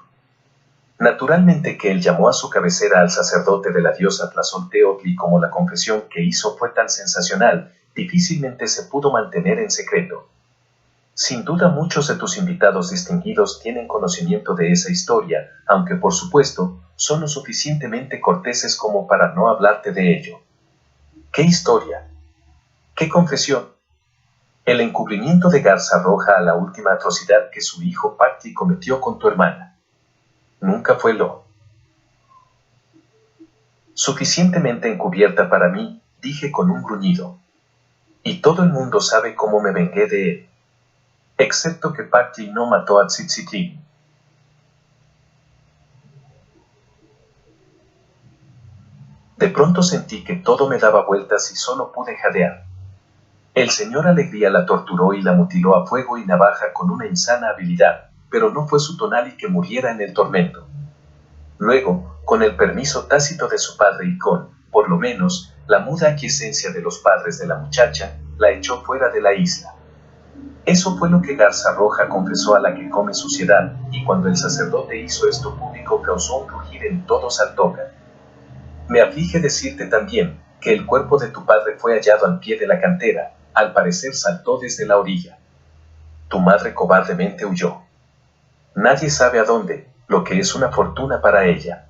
Naturalmente que él llamó a su cabecera al sacerdote de la diosa Tlazolteotl y como la confesión que hizo fue tan sensacional, difícilmente se pudo mantener en secreto. Sin duda muchos de tus invitados distinguidos tienen conocimiento de esa historia, aunque por supuesto, son lo suficientemente corteses como para no hablarte de ello. ¿Qué historia? ¿Qué confesión? El encubrimiento de Garza Roja a la última atrocidad que su hijo Pacti cometió con tu hermana. Nunca fue lo suficientemente encubierta para mí, dije con un gruñido. Y todo el mundo sabe cómo me vengué de él. Excepto que Pacti no mató a Tzitzitini. De pronto sentí que todo me daba vueltas y solo pude jadear. El señor Alegría la torturó y la mutiló a fuego y navaja con una insana habilidad, pero no fue su tonali que muriera en el tormento. Luego, con el permiso tácito de su padre y con, por lo menos, la muda aquiescencia de los padres de la muchacha, la echó fuera de la isla. Eso fue lo que Garza Roja confesó a la que come suciedad, y cuando el sacerdote hizo esto público causó un rugir en todo Saltocan. Me aflige decirte también que el cuerpo de tu padre fue hallado al pie de la cantera, al parecer saltó desde la orilla. Tu madre cobardemente huyó. Nadie sabe a dónde, lo que es una fortuna para ella.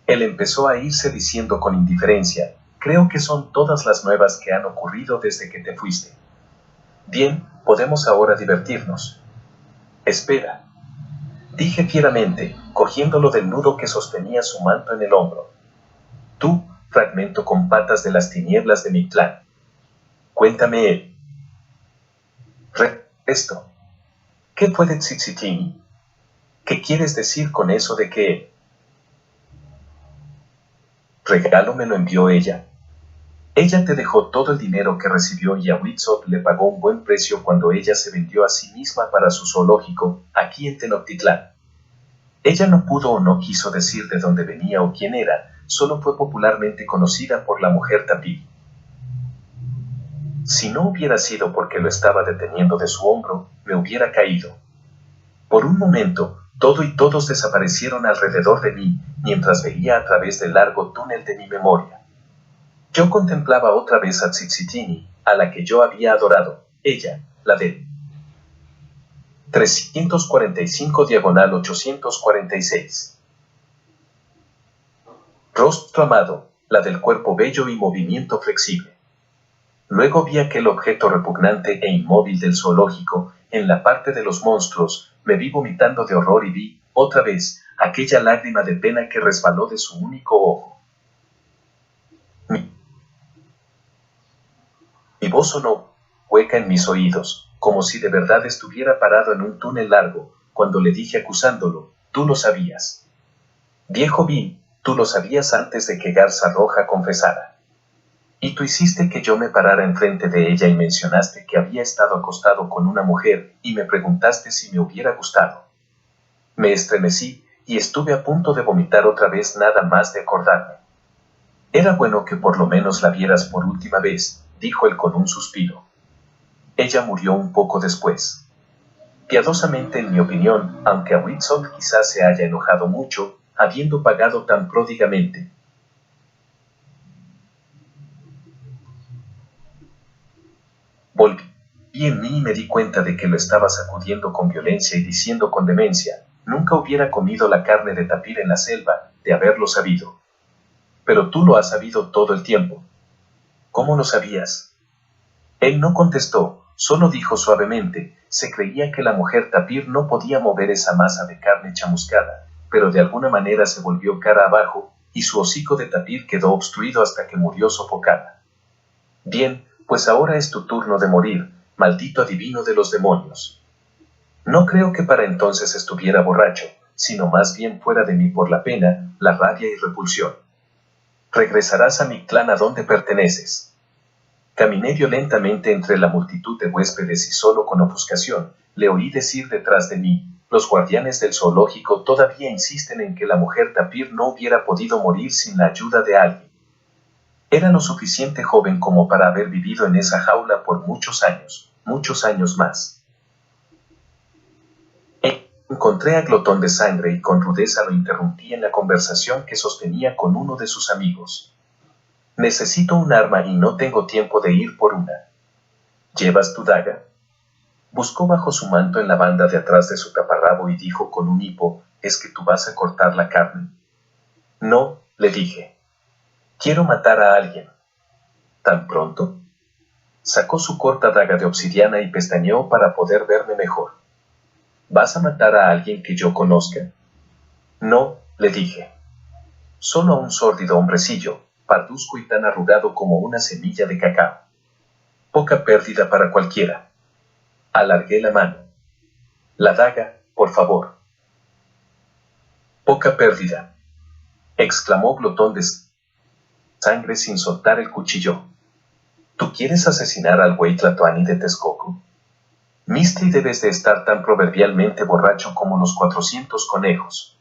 Él empezó a irse diciendo con indiferencia, creo que son todas las nuevas que han ocurrido desde que te fuiste. Bien, podemos ahora divertirnos. Espera, dije fieramente, cogiéndolo del nudo que sostenía su manto en el hombro. Tú, fragmento con patas de las tinieblas de Mictlán. Cuéntame él. Esto. ¿Qué fue de Tzitzitini? ¿Qué quieres decir con eso de que... Regalo me lo envió ella. Ella te dejó todo el dinero que recibió y a Huitzot le pagó un buen precio cuando ella se vendió a sí misma para su zoológico, aquí en Tenochtitlán. Ella no pudo o no quiso decir de dónde venía o quién era, solo fue popularmente conocida por la mujer tapí. Si no hubiera sido porque lo estaba deteniendo de su hombro, me hubiera caído. Por un momento, todo y todos desaparecieron alrededor de mí, mientras veía a través del largo túnel de mi memoria. Yo contemplaba otra vez a Tzitzitini, a la que yo había adorado, ella, la de 345/846. Rostro amado, la del cuerpo bello y movimiento flexible. Luego vi aquel objeto repugnante e inmóvil del zoológico, en la parte de los monstruos, me vi vomitando de horror y vi, otra vez, aquella lágrima de pena que resbaló de su único ojo. Mi voz sonó, hueca en mis oídos, como si de verdad estuviera parado en un túnel largo, cuando le dije acusándolo, tú lo sabías. Viejo Bill, tú lo sabías antes de que Garza Roja confesara. Y tú hiciste que yo me parara enfrente de ella y mencionaste que había estado acostado con una mujer y me preguntaste si me hubiera gustado. Me estremecí y estuve a punto de vomitar otra vez nada más de acordarme. Era bueno que por lo menos la vieras por última vez, dijo él con un suspiro. Ella murió un poco después. Piadosamente en mi opinión, aunque a Whitson quizás se haya enojado mucho, habiendo pagado tan pródigamente. Volví en mí y me di cuenta de que lo estaba sacudiendo con violencia y diciendo con demencia, nunca hubiera comido la carne de tapir en la selva, de haberlo sabido. Pero tú lo has sabido todo el tiempo. ¿Cómo lo sabías? Él no contestó, solo dijo suavemente, se creía que la mujer tapir no podía mover esa masa de carne chamuscada, pero de alguna manera se volvió cara abajo, y su hocico de tapir quedó obstruido hasta que murió sofocada. Bien, pues ahora es tu turno de morir, maldito adivino de los demonios. No creo que para entonces estuviera borracho, sino más bien fuera de mí por la pena, la rabia y repulsión. Regresarás a mi clan a donde perteneces. Caminé violentamente entre la multitud de huéspedes y solo con ofuscación, le oí decir detrás de mí, los guardianes del zoológico todavía insisten en que la mujer tapir no hubiera podido morir sin la ayuda de alguien. Era lo suficiente joven como para haber vivido en esa jaula por muchos años más. Encontré a Glotón de Sangre y con rudeza lo interrumpí en la conversación que sostenía con uno de sus amigos. Necesito un arma y no tengo tiempo de ir por una. ¿Llevas tu daga? Buscó bajo su manto en la banda de atrás de su taparrabo y dijo con un hipo, ¿es que tú vas a cortar la carne? No, le dije. Quiero matar a alguien. ¿Tan pronto? Sacó su corta daga de obsidiana y pestañeó para poder verme mejor. ¿Vas a matar a alguien que yo conozca? No, le dije. Solo a un sórdido hombrecillo, parduzco y tan arrugado como una semilla de cacao. Poca pérdida para cualquiera. Alargué la mano. La daga, por favor. Poca pérdida, exclamó Glotón de Sangre sin soltar el cuchillo. ¿Tú quieres asesinar al güey Tlatoani de Texcoco? Mistri, debes de estar tan proverbialmente borracho como los 400 conejos.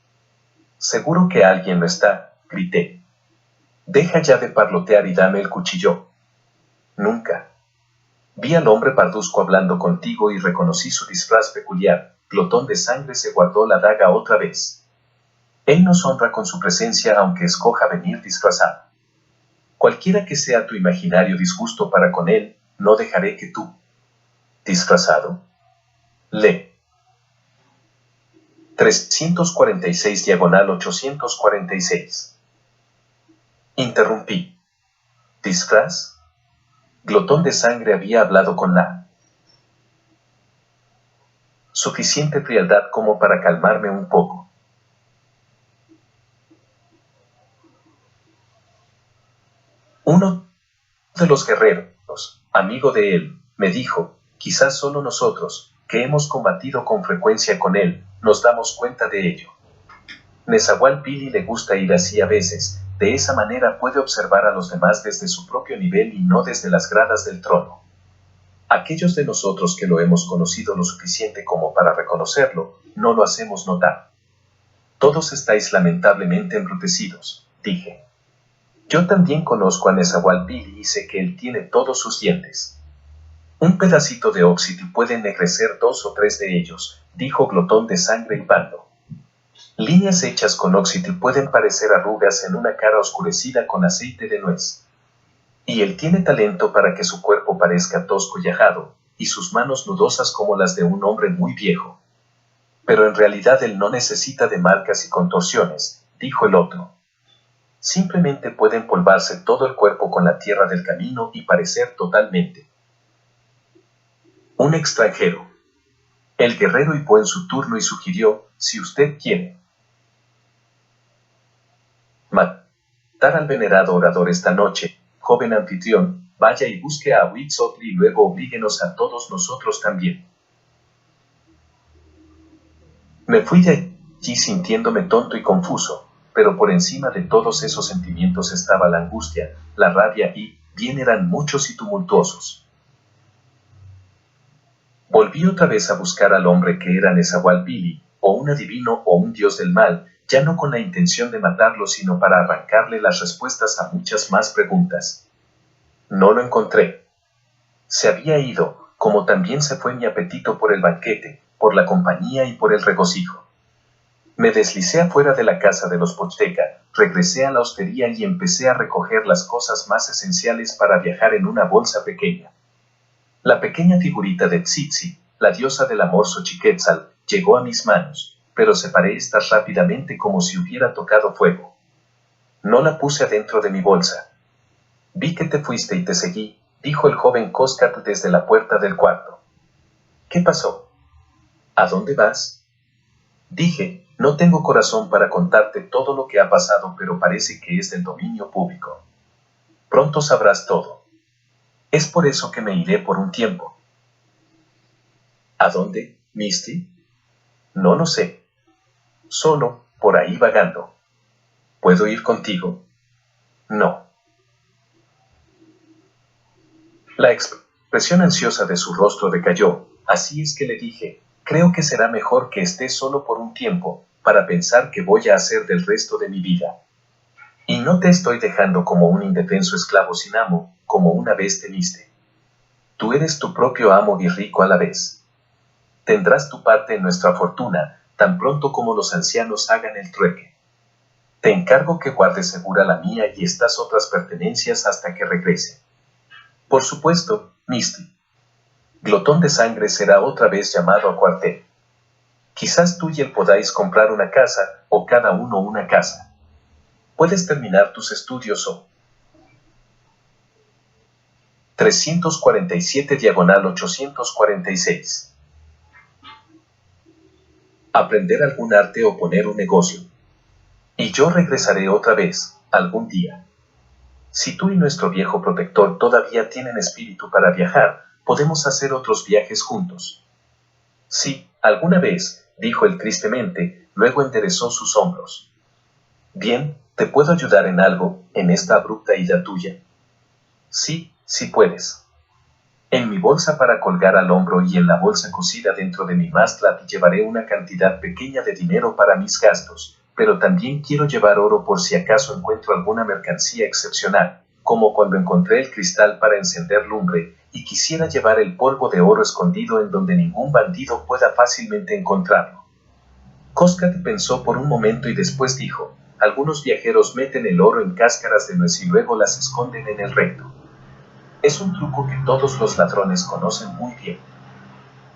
Seguro que alguien lo está, grité. Deja ya de parlotear y dame el cuchillo. Nunca. Vi al hombre parduzco hablando contigo y reconocí su disfraz peculiar. Glotón de Sangre se guardó la daga otra vez. Él nos honra con su presencia aunque escoja venir disfrazado. Cualquiera que sea tu imaginario disgusto para con él, no dejaré que tú. ¿Disfrazado? Lee. 346 diagonal 846. Interrumpí. ¿Disfraz? Glotón de Sangre había hablado con la suficiente frialdad como para calmarme un poco. Uno de los guerreros, amigo de él, me dijo, quizás solo nosotros, que hemos combatido con frecuencia con él, nos damos cuenta de ello. Nezahualpilli le gusta ir así a veces, de esa manera puede observar a los demás desde su propio nivel y no desde las gradas del trono. Aquellos de nosotros que lo hemos conocido lo suficiente como para reconocerlo, no lo hacemos notar. Todos estáis lamentablemente embrutecidos, dije. Yo también conozco a Nezahualpilli y sé que él tiene todos sus dientes. Un pedacito de óxido puede ennegrecer 2 o 3 de ellos, dijo Glotón de Sangre hipando. Líneas hechas con óxido pueden parecer arrugas en una cara oscurecida con aceite de nuez. Y él tiene talento para que su cuerpo parezca tosco y ajado, y sus manos nudosas como las de un hombre muy viejo. Pero en realidad él no necesita de marcas y contorsiones, dijo el otro. Simplemente puede empolvarse todo el cuerpo con la tierra del camino y parecer totalmente un extranjero. El guerrero hipó en su turno y sugirió, si usted quiere matar al venerado orador esta noche, joven anfitrión, vaya y busque a Huitzotl y luego oblíguenos a todos nosotros también. Me fui de allí sintiéndome tonto y confuso, pero por encima de todos esos sentimientos estaba la angustia, la rabia y, bien eran muchos y tumultuosos. Volví otra vez a buscar al hombre que era Nezahualpilli, o un adivino o un dios del mal, ya no con la intención de matarlo, sino para arrancarle las respuestas a muchas más preguntas. No lo encontré. Se había ido, como también se fue mi apetito por el banquete, por la compañía y por el regocijo. Me deslicé afuera de la casa de los Pochdeca, regresé a la hostería y empecé a recoger las cosas más esenciales para viajar en una bolsa pequeña. La pequeña figurita de Tzitzi, la diosa del amor Xochiquetzal, llegó a mis manos, pero separé estas rápidamente como si hubiera tocado fuego. No la puse adentro de mi bolsa. Vi que te fuiste y te seguí, dijo el joven Coscat desde la puerta del cuarto. ¿Qué pasó? ¿A dónde vas? Dije, no tengo corazón para contarte todo lo que ha pasado, pero parece que es del dominio público. Pronto sabrás todo. Es por eso que me iré por un tiempo. ¿A dónde, Misty? No lo sé. Solo, por ahí vagando. ¿Puedo ir contigo? No. La expresión ansiosa de su rostro decayó, así es que le dije, creo que será mejor que estés solo por un tiempo, para pensar qué voy a hacer del resto de mi vida. Y no te estoy dejando como un indefenso esclavo sin amo, como una vez temiste. Tú eres tu propio amo y rico a la vez. Tendrás tu parte en nuestra fortuna, tan pronto como los ancianos hagan el trueque. Te encargo que guardes segura la mía y estas otras pertenencias hasta que regrese. Por supuesto, Misty. Glotón de sangre será otra vez llamado a cuartel. Quizás tú y él podáis comprar una casa, o cada uno una casa. Puedes terminar tus estudios o 347/846. Aprender algún arte o poner un negocio. Y yo regresaré otra vez, algún día. Si tú y nuestro viejo protector todavía tienen espíritu para viajar, podemos hacer otros viajes juntos. Sí, alguna vez, dijo él tristemente, luego enderezó sus hombros. Bien, ¿te puedo ayudar en algo, en esta abrupta ida tuya? Sí, sí puedes. En mi bolsa para colgar al hombro y en la bolsa cosida dentro de mi mastla llevaré una cantidad pequeña de dinero para mis gastos, pero también quiero llevar oro por si acaso encuentro alguna mercancía excepcional, como cuando encontré el cristal para encender lumbre, y quisiera llevar el polvo de oro escondido en donde ningún bandido pueda fácilmente encontrarlo. Coscat pensó por un momento y después dijo, algunos viajeros meten el oro en cáscaras de nuez y luego las esconden en el recto. Es un truco que todos los ladrones conocen muy bien.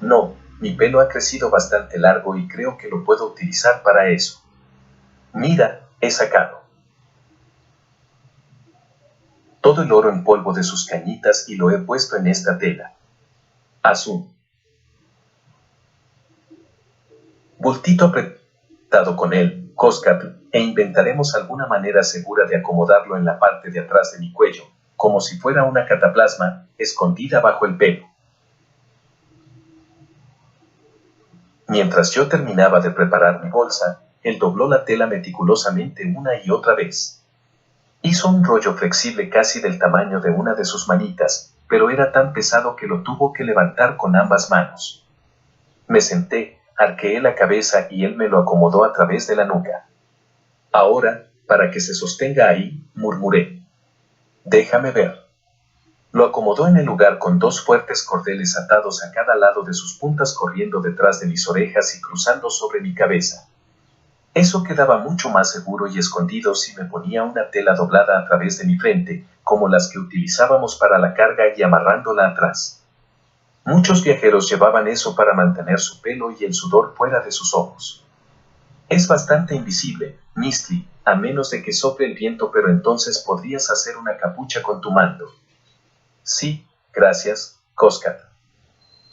No, mi pelo ha crecido bastante largo y creo que lo puedo utilizar para eso. Mira, he sacado todo el oro en polvo de sus cañitas y lo he puesto en esta tela. Haz un bultito apretado con él, Coscat, e inventaremos alguna manera segura de acomodarlo en la parte de atrás de mi cuello, como si fuera una cataplasma, escondida bajo el pelo. Mientras yo terminaba de preparar mi bolsa, él dobló la tela meticulosamente una y otra vez. Hizo un rollo flexible casi del tamaño de una de sus manitas, pero era tan pesado que lo tuvo que levantar con ambas manos. Me senté, arqueé la cabeza y él me lo acomodó a través de la nuca. Ahora, para que se sostenga ahí, murmuré. Déjame ver. Lo acomodó en el lugar con dos fuertes cordeles atados a cada lado de sus puntas corriendo detrás de mis orejas y cruzando sobre mi cabeza. Eso quedaba mucho más seguro y escondido si me ponía una tela doblada a través de mi frente, como las que utilizábamos para la carga y amarrándola atrás. Muchos viajeros llevaban eso para mantener su pelo y el sudor fuera de sus ojos. Es bastante invisible, Misty, a menos de que sople el viento, pero entonces podrías hacer una capucha con tu manto. Sí, gracias, Coscat.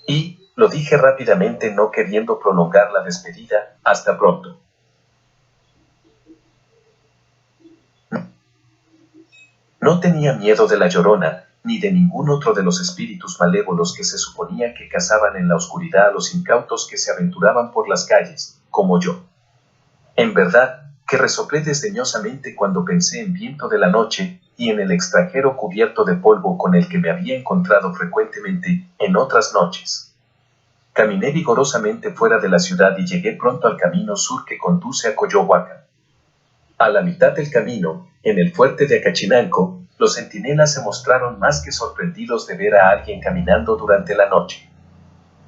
Y, lo dije rápidamente no queriendo prolongar la despedida, hasta pronto. No tenía miedo de la Llorona, ni de ningún otro de los espíritus malévolos que se suponía que cazaban en la oscuridad a los incautos que se aventuraban por las calles, como yo. En verdad, que resoplé desdeñosamente cuando pensé en Viento de la Noche y en el extranjero cubierto de polvo con el que me había encontrado frecuentemente en otras noches. Caminé vigorosamente fuera de la ciudad y llegué pronto al camino sur que conduce a Coyohuacan. A la mitad del camino, en el fuerte de Acachinanco, los centinelas se mostraron más que sorprendidos de ver a alguien caminando durante la noche.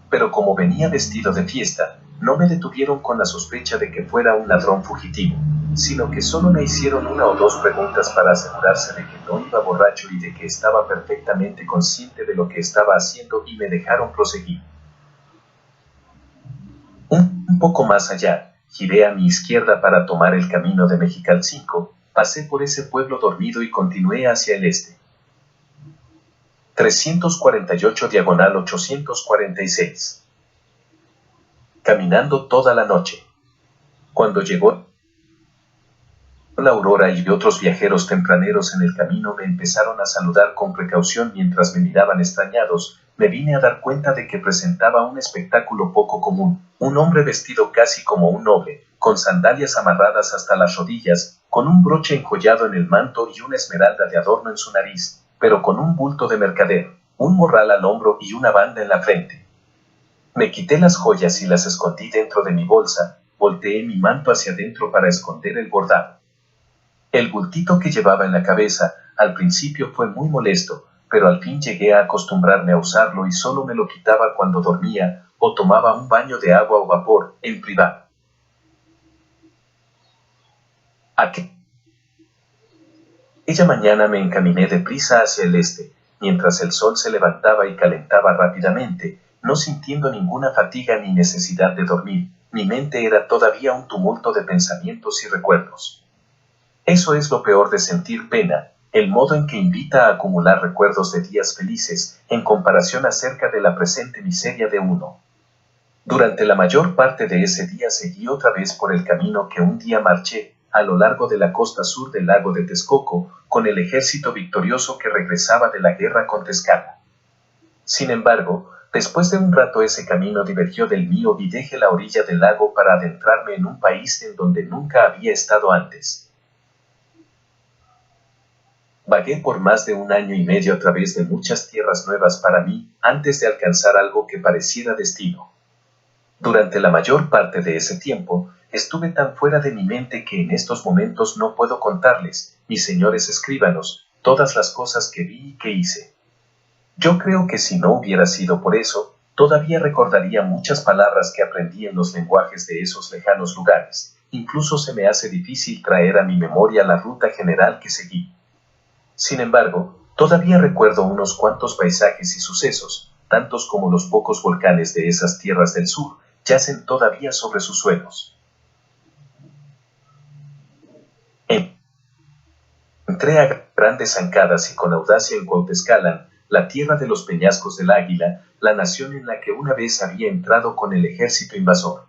Pero como venía vestido de fiesta, no me detuvieron con la sospecha de que fuera un ladrón fugitivo, sino que solo me hicieron una o dos preguntas para asegurarse de que no iba borracho y de que estaba perfectamente consciente de lo que estaba haciendo y me dejaron proseguir. Un poco más allá, giré a mi izquierda para tomar el camino de Mexicalcingo, pasé por ese pueblo dormido y continué hacia el este. 348 diagonal 846. Caminando toda la noche. Cuando llegó la aurora y otros viajeros tempraneros en el camino me empezaron a saludar con precaución mientras me miraban extrañados, me vine a dar cuenta de que presentaba un espectáculo poco común, un hombre vestido casi como un noble, con sandalias amarradas hasta las rodillas, con un broche enjollado en el manto y una esmeralda de adorno en su nariz, pero con un bulto de mercader, un morral al hombro y una banda en la frente. Me quité las joyas y las escondí dentro de mi bolsa, volteé mi manto hacia adentro para esconder el bordado. El bultito que llevaba en la cabeza, al principio fue muy molesto, pero al fin llegué a acostumbrarme a usarlo y solo me lo quitaba cuando dormía o tomaba un baño de agua o vapor, en privado. Aquella mañana me encaminé deprisa hacia el este, mientras el sol se levantaba y calentaba rápidamente, no sintiendo ninguna fatiga ni necesidad de dormir. Mi mente era todavía un tumulto de pensamientos y recuerdos. Eso es lo peor de sentir pena, el modo en que invita a acumular recuerdos de días felices, en comparación acerca de la presente miseria de uno. Durante la mayor parte de ese día seguí otra vez por el camino que un día marché, a lo largo de la costa sur del lago de Texcoco, con el ejército victorioso que regresaba de la guerra con Tezcala. Sin embargo, después de un rato ese camino divergió del mío y dejé la orilla del lago para adentrarme en un país en donde nunca había estado antes. Vagué por más de 1 año y medio a través de muchas tierras nuevas para mí, antes de alcanzar algo que pareciera destino. Durante la mayor parte de ese tiempo, estuve tan fuera de mi mente que en estos momentos no puedo contarles, mis señores escribanos, todas las cosas que vi y que hice. Yo creo que si no hubiera sido por eso, todavía recordaría muchas palabras que aprendí en los lenguajes de esos lejanos lugares. Incluso se me hace difícil traer a mi memoria la ruta general que seguí. Sin embargo, todavía recuerdo unos cuantos paisajes y sucesos, tantos como los pocos volcanes de esas tierras del sur, yacen todavía sobre sus suelos. Entré a grandes zancadas y con audacia en Cuautezcalan, la tierra de los peñascos del Águila, la nación en la que una vez había entrado con el ejército invasor.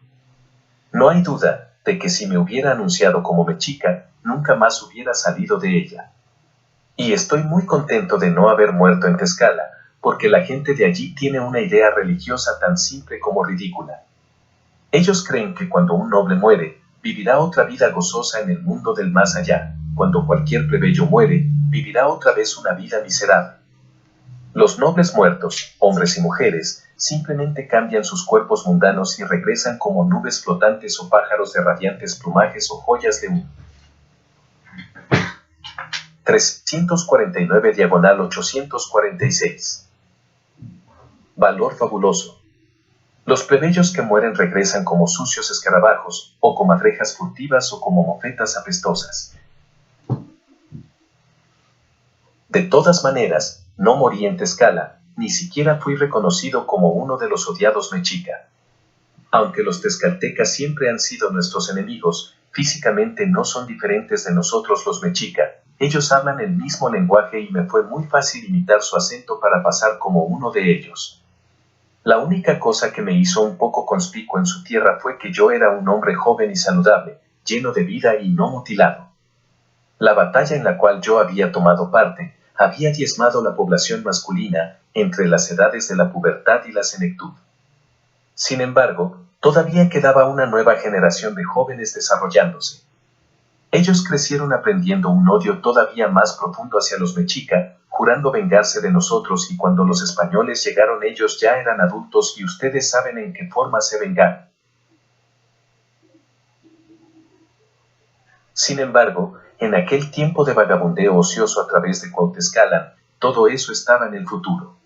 No hay duda de que si me hubiera anunciado como mexica, nunca más hubiera salido de ella. Y estoy muy contento de no haber muerto en Tezcala, porque la gente de allí tiene una idea religiosa tan simple como ridícula. Ellos creen que cuando un noble muere, vivirá otra vida gozosa en el mundo del más allá. Cuando cualquier plebeyo muere, vivirá otra vez una vida miserable. Los nobles muertos, hombres y mujeres, simplemente cambian sus cuerpos mundanos y regresan como nubes flotantes o pájaros de radiantes plumajes o joyas de humo. 349 diagonal 846. Valor fabuloso. Los plebeyos que mueren regresan como sucios escarabajos, o comadrejas furtivas o como mofetas apestosas. De todas maneras, no morí en Tezcala, ni siquiera fui reconocido como uno de los odiados mexica. Aunque los tezcaltecas siempre han sido nuestros enemigos, físicamente no son diferentes de nosotros los mexica. Ellos hablan el mismo lenguaje y me fue muy fácil imitar su acento para pasar como uno de ellos. La única cosa que me hizo un poco conspicuo en su tierra fue que yo era un hombre joven y saludable, lleno de vida y no mutilado. La batalla en la cual yo había tomado parte había diezmado la población masculina entre las edades de la pubertad y la senectud. Sin embargo, todavía quedaba una nueva generación de jóvenes desarrollándose. Ellos crecieron aprendiendo un odio todavía más profundo hacia los mexica, jurando vengarse de nosotros, y cuando los españoles llegaron ellos ya eran adultos y ustedes saben en qué forma se vengaron. Sin embargo, en aquel tiempo de vagabundeo ocioso a través de Cuautescalan, todo eso estaba en el futuro.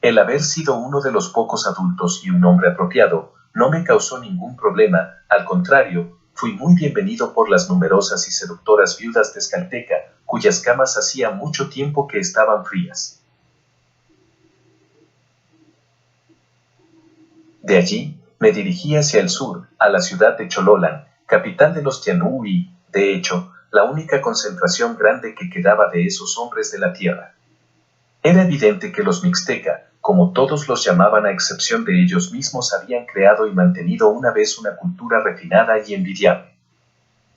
El haber sido uno de los pocos adultos y un hombre apropiado no me causó ningún problema, al contrario, fui muy bienvenido por las numerosas y seductoras viudas tezcalteca, cuyas camas hacía mucho tiempo que estaban frías. De allí, me dirigí hacia el sur, a la ciudad de Chololan, capital de los Tianú y, de hecho, la única concentración grande que quedaba de esos hombres de la tierra. Era evidente que los mixteca, como todos los llamaban a excepción de ellos mismos, habían creado y mantenido una vez una cultura refinada y envidiable.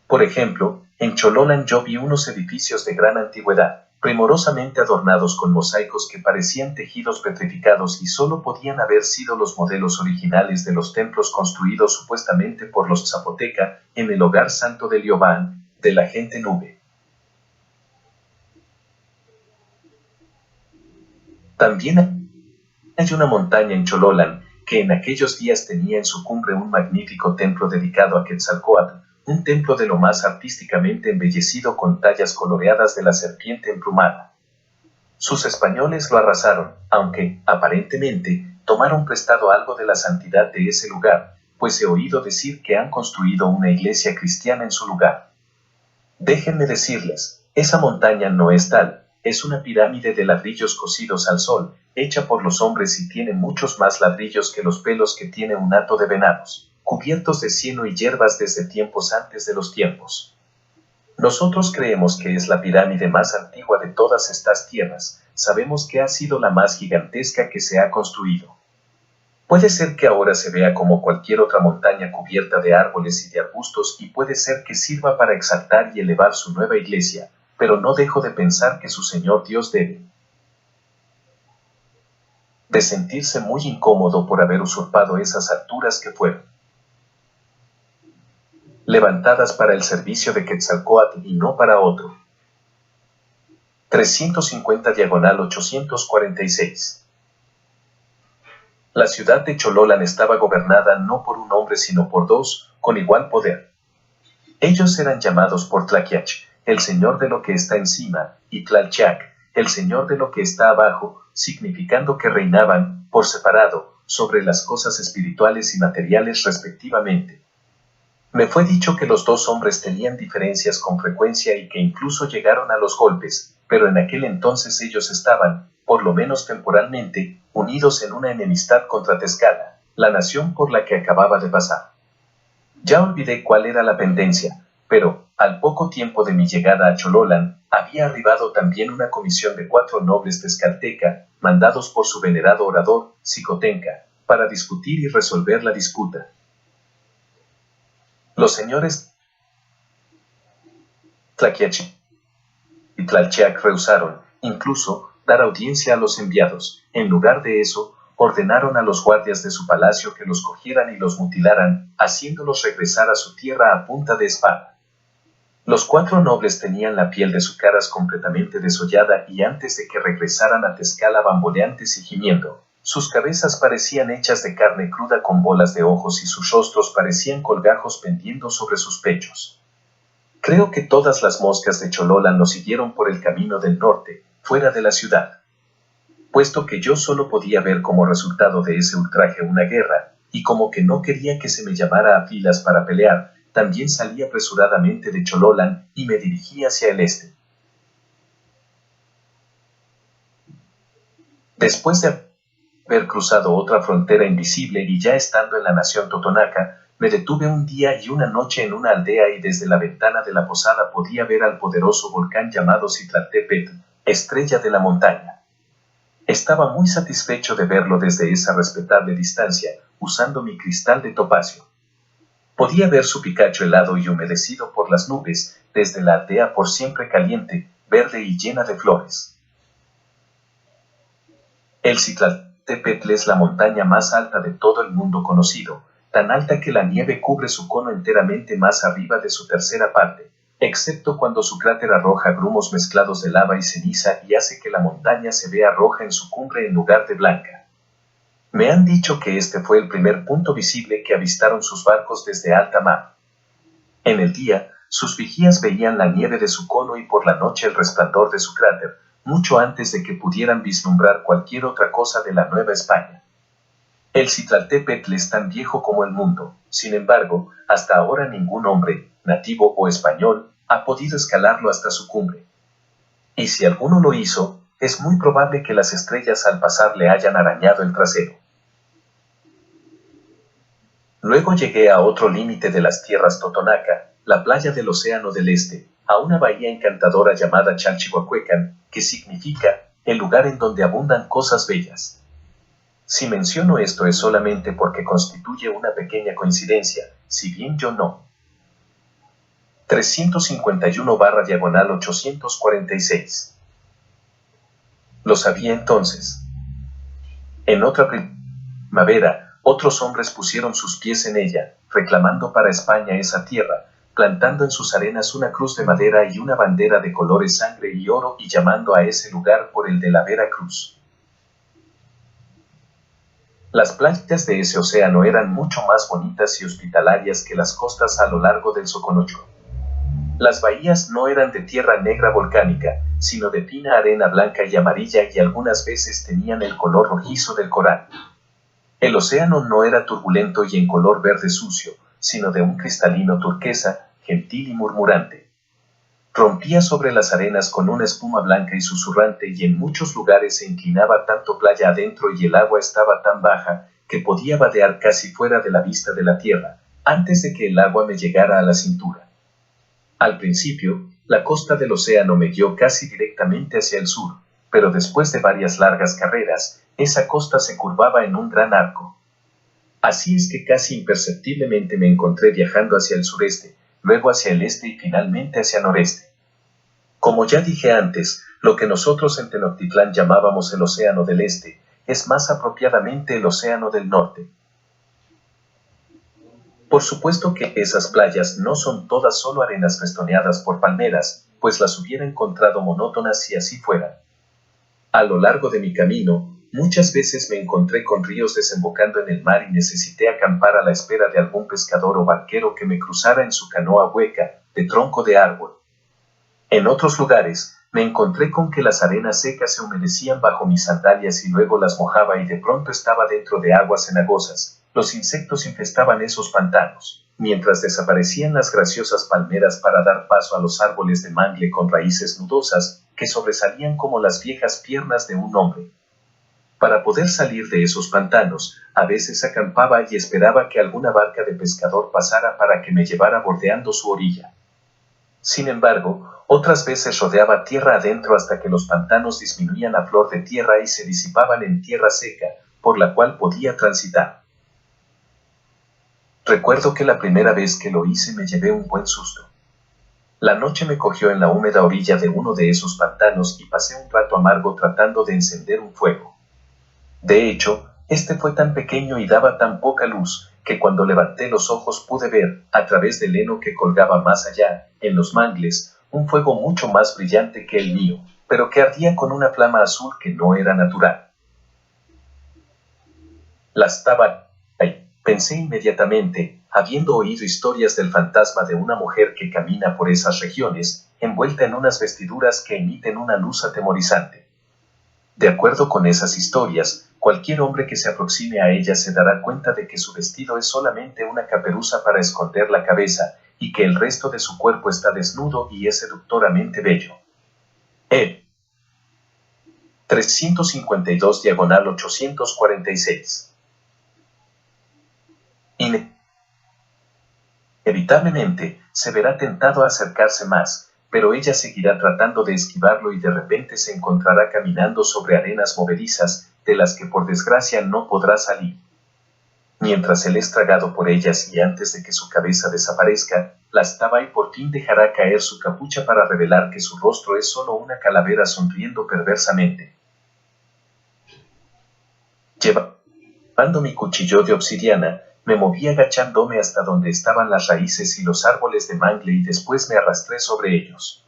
Por ejemplo, en Chololan yo vi unos edificios de gran antigüedad, primorosamente adornados con mosaicos que parecían tejidos petrificados y solo podían haber sido los modelos originales de los templos construidos supuestamente por los zapoteca en el hogar santo de Liobán, de la gente nube. También hay una montaña en Chololan, que en aquellos días tenía en su cumbre un magnífico templo dedicado a Quetzalcóatl, un templo de lo más artísticamente embellecido con tallas coloreadas de la serpiente emplumada. Sus españoles lo arrasaron, aunque, aparentemente, tomaron prestado algo de la santidad de ese lugar, pues he oído decir que han construido una iglesia cristiana en su lugar. Déjenme decirles, esa montaña no es tal, es una pirámide de ladrillos cocidos al sol, hecha por los hombres y tiene muchos más ladrillos que los pelos que tiene un hato de venados, cubiertos de cieno y hierbas desde tiempos antes de los tiempos. Nosotros creemos que es la pirámide más antigua de todas estas tierras, sabemos que ha sido la más gigantesca que se ha construido. Puede ser que ahora se vea como cualquier otra montaña cubierta de árboles y de arbustos, y puede ser que sirva para exaltar y elevar su nueva iglesia, pero no dejo de pensar que su Señor Dios debe de sentirse muy incómodo por haber usurpado esas alturas que fueron levantadas para el servicio de Quetzalcóatl y no para otro. 350/846. La ciudad de Chololan estaba gobernada no por un hombre sino por dos, con igual poder. Ellos eran llamados por Tlaquiach, el señor de lo que está encima, y Tlalchac, el señor de lo que está abajo, significando que reinaban, por separado, sobre las cosas espirituales y materiales respectivamente. Me fue dicho que los dos hombres tenían diferencias con frecuencia y que incluso llegaron a los golpes, pero en aquel entonces ellos estaban, por lo menos temporalmente, unidos en una enemistad contra Tezcala, la nación por la que acababa de pasar. Ya olvidé cuál era la pendencia, pero, al poco tiempo de mi llegada a Chololan, había arribado también una comisión de 4 nobles tezcalteca, mandados por su venerado orador, Xicotenca, para discutir y resolver la disputa. Los señores Tlaquiachi y Tlalchiac rehusaron, incluso, dar audiencia a los enviados. En lugar de eso, ordenaron a los guardias de su palacio que los cogieran y los mutilaran, haciéndolos regresar a su tierra a punta de espada. Los 4 nobles tenían la piel de sus caras completamente desollada y antes de que regresaran a Tezcala bamboleantes y gimiendo, sus cabezas parecían hechas de carne cruda con bolas de ojos y sus rostros parecían colgajos pendiendo sobre sus pechos. Creo que todas las moscas de Chololan nos siguieron por el camino del norte, fuera de la ciudad. Puesto que yo solo podía ver como resultado de ese ultraje una guerra, y como que no quería que se me llamara a filas para pelear, también salí apresuradamente de Chololan y me dirigí hacia el este. Después de haber cruzado otra frontera invisible y ya estando en la nación totonaca, me detuve un día y una noche en una aldea y desde la ventana de la posada podía ver al poderoso volcán llamado Citlaltépetl, estrella de la montaña. Estaba muy satisfecho de verlo desde esa respetable distancia, usando mi cristal de topacio. Podía ver su picacho helado y humedecido por las nubes, desde la aldea por siempre caliente, verde y llena de flores. El Citlaltépetl es la montaña más alta de todo el mundo conocido, tan alta que la nieve cubre su cono enteramente más arriba de su tercera parte, excepto cuando su cráter arroja grumos mezclados de lava y ceniza y hace que la montaña se vea roja en su cumbre en lugar de blanca. Me han dicho que este fue el primer punto visible que avistaron sus barcos desde alta mar. En el día, sus vigías veían la nieve de su cono y por la noche el resplandor de su cráter, mucho antes de que pudieran vislumbrar cualquier otra cosa de la Nueva España. El Citlaltépetl es tan viejo como el mundo, sin embargo, hasta ahora ningún hombre, nativo o español, ha podido escalarlo hasta su cumbre. Y si alguno lo hizo, es muy probable que las estrellas al pasar le hayan arañado el trasero. Luego llegué a otro límite de las tierras Totonaca, la playa del Océano del Este, a una bahía encantadora llamada Chalchihuacuecan, que significa el lugar en donde abundan cosas bellas. Si menciono esto es solamente porque constituye una pequeña coincidencia, si bien yo no. 351/846. Lo sabía entonces. En otra primavera, otros hombres pusieron sus pies en ella, reclamando para España esa tierra, plantando en sus arenas una cruz de madera y una bandera de colores sangre y oro y llamando a ese lugar por el de la Vera Cruz. Las playas de ese océano eran mucho más bonitas y hospitalarias que las costas a lo largo del Soconucho. Las bahías no eran de tierra negra volcánica, sino de fina arena blanca y amarilla y algunas veces tenían el color rojizo del coral. El océano no era turbulento y en color verde sucio, sino de un cristalino turquesa, gentil y murmurante. Rompía sobre las arenas con una espuma blanca y susurrante y en muchos lugares se inclinaba tanto playa adentro y el agua estaba tan baja que podía vadear casi fuera de la vista de la tierra, antes de que el agua me llegara a la cintura. Al principio, la costa del océano me guió casi directamente hacia el sur, pero después de varias largas carreras, esa costa se curvaba en un gran arco. Así es que casi imperceptiblemente me encontré viajando hacia el sureste, luego hacia el este y finalmente hacia noreste. Como ya dije antes, lo que nosotros en Tenochtitlán llamábamos el Océano del Este, es más apropiadamente el Océano del Norte. Por supuesto que esas playas no son todas solo arenas festoneadas por palmeras, pues las hubiera encontrado monótonas si así fueran. A lo largo de mi camino, muchas veces me encontré con ríos desembocando en el mar y necesité acampar a la espera de algún pescador o barquero que me cruzara en su canoa hueca, de tronco de árbol. En otros lugares, me encontré con que las arenas secas se humedecían bajo mis sandalias y luego las mojaba y de pronto estaba dentro de aguas cenagosas. Los insectos infestaban esos pantanos, mientras desaparecían las graciosas palmeras para dar paso a los árboles de mangle con raíces nudosas, que sobresalían como las viejas piernas de un hombre. Para poder salir de esos pantanos, a veces acampaba y esperaba que alguna barca de pescador pasara para que me llevara bordeando su orilla. Sin embargo, otras veces rodeaba tierra adentro hasta que los pantanos disminuían a flor de tierra y se disipaban en tierra seca, por la cual podía transitar. Recuerdo que la primera vez que lo hice me llevé un buen susto. La noche me cogió en la húmeda orilla de uno de esos pantanos y pasé un rato amargo tratando de encender un fuego. De hecho, este fue tan pequeño y daba tan poca luz, que cuando levanté los ojos pude ver, a través del heno que colgaba más allá, en los mangles, un fuego mucho más brillante que el mío, pero que ardía con una flama azul que no era natural. Las estaba ahí. Pensé inmediatamente, habiendo oído historias del fantasma de una mujer que camina por esas regiones, envuelta en unas vestiduras que emiten una luz atemorizante. De acuerdo con esas historias, cualquier hombre que se aproxime a ella se dará cuenta de que su vestido es solamente una caperuza para esconder la cabeza, y que el resto de su cuerpo está desnudo y es seductoramente bello. 352/846. Inevitablemente, se verá tentado a acercarse más, pero ella seguirá tratando de esquivarlo y de repente se encontrará caminando sobre arenas movedizas, de las que por desgracia no podrá salir. Mientras él es tragado por ellas y antes de que su cabeza desaparezca, las Tabai por fin dejará caer su capucha para revelar que su rostro es solo una calavera sonriendo perversamente. Llevando mi cuchillo de obsidiana, me moví agachándome hasta donde estaban las raíces y los árboles de mangle y después me arrastré sobre ellos.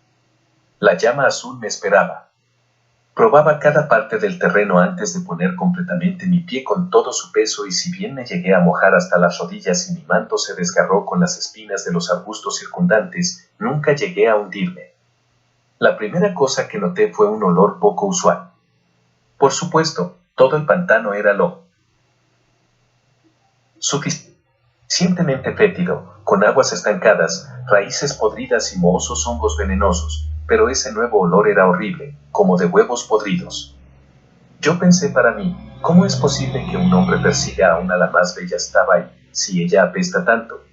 La llama azul me esperaba. Probaba cada parte del terreno antes de poner completamente mi pie con todo su peso y si bien me llegué a mojar hasta las rodillas y mi manto se desgarró con las espinas de los arbustos circundantes, nunca llegué a hundirme. La primera cosa que noté fue un olor poco usual. Por supuesto, todo el pantano era lo suficientemente fétido, con aguas estancadas, raíces podridas y mohosos hongos venenosos, pero ese nuevo olor era horrible, como de huevos podridos. Yo pensé para mí, ¿cómo es posible que un hombre persiga a una la más bella Stabai, si ella apesta tanto?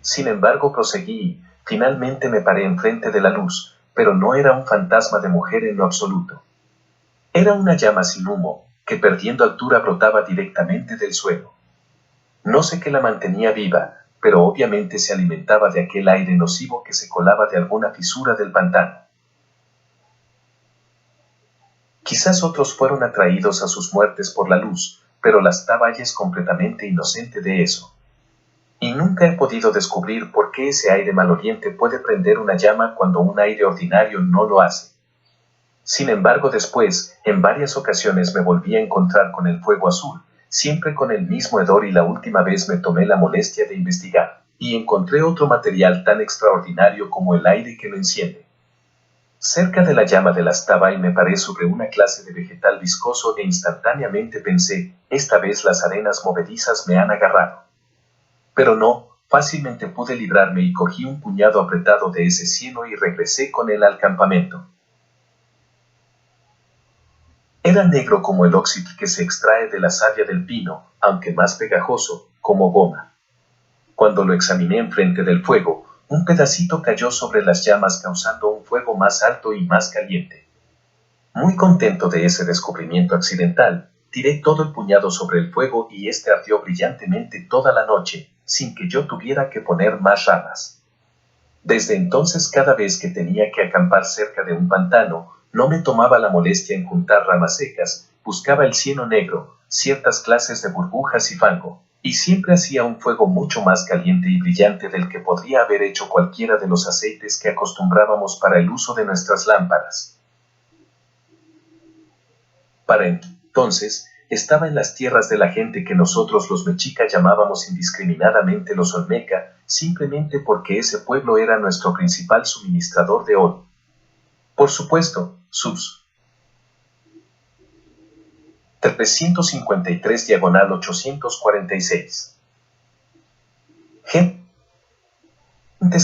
Sin embargo proseguí y, finalmente me paré enfrente de la luz, pero no era un fantasma de mujer en lo absoluto. Era una llama sin humo, que perdiendo altura brotaba directamente del suelo. No sé qué la mantenía viva, pero obviamente se alimentaba de aquel aire nocivo que se colaba de alguna fisura del pantano. Quizás otros fueron atraídos a sus muertes por la luz, pero la Stabai es completamente inocente de eso. Y nunca he podido descubrir por qué ese aire maloliente puede prender una llama cuando un aire ordinario no lo hace. Sin embargo, después, en varias ocasiones me volví a encontrar con el fuego azul, siempre con el mismo hedor y la última vez me tomé la molestia de investigar, y encontré otro material tan extraordinario como el aire que lo enciende. Cerca de la llama de la Stabai me paré sobre una clase de vegetal viscoso e instantáneamente pensé, esta vez las arenas movedizas me han agarrado. Pero no, fácilmente pude librarme y cogí un puñado apretado de ese cieno y regresé con él al campamento. Era negro como el óxido que se extrae de la savia del pino, aunque más pegajoso, como goma. Cuando lo examiné enfrente del fuego, un pedacito cayó sobre las llamas causando un fuego más alto y más caliente. Muy contento de ese descubrimiento accidental, tiré todo el puñado sobre el fuego y este ardió brillantemente toda la noche, sin que yo tuviera que poner más ramas. Desde entonces cada vez que tenía que acampar cerca de un pantano, no me tomaba la molestia en juntar ramas secas, buscaba el cieno negro, ciertas clases de burbujas y fango, y siempre hacía un fuego mucho más caliente y brillante del que podría haber hecho cualquiera de los aceites que acostumbrábamos para el uso de nuestras lámparas. Para entonces, estaba en las tierras de la gente que nosotros los mexica llamábamos indiscriminadamente los olmeca, simplemente porque ese pueblo era nuestro principal suministrador de oro. Por supuesto, sus 353/846 gentes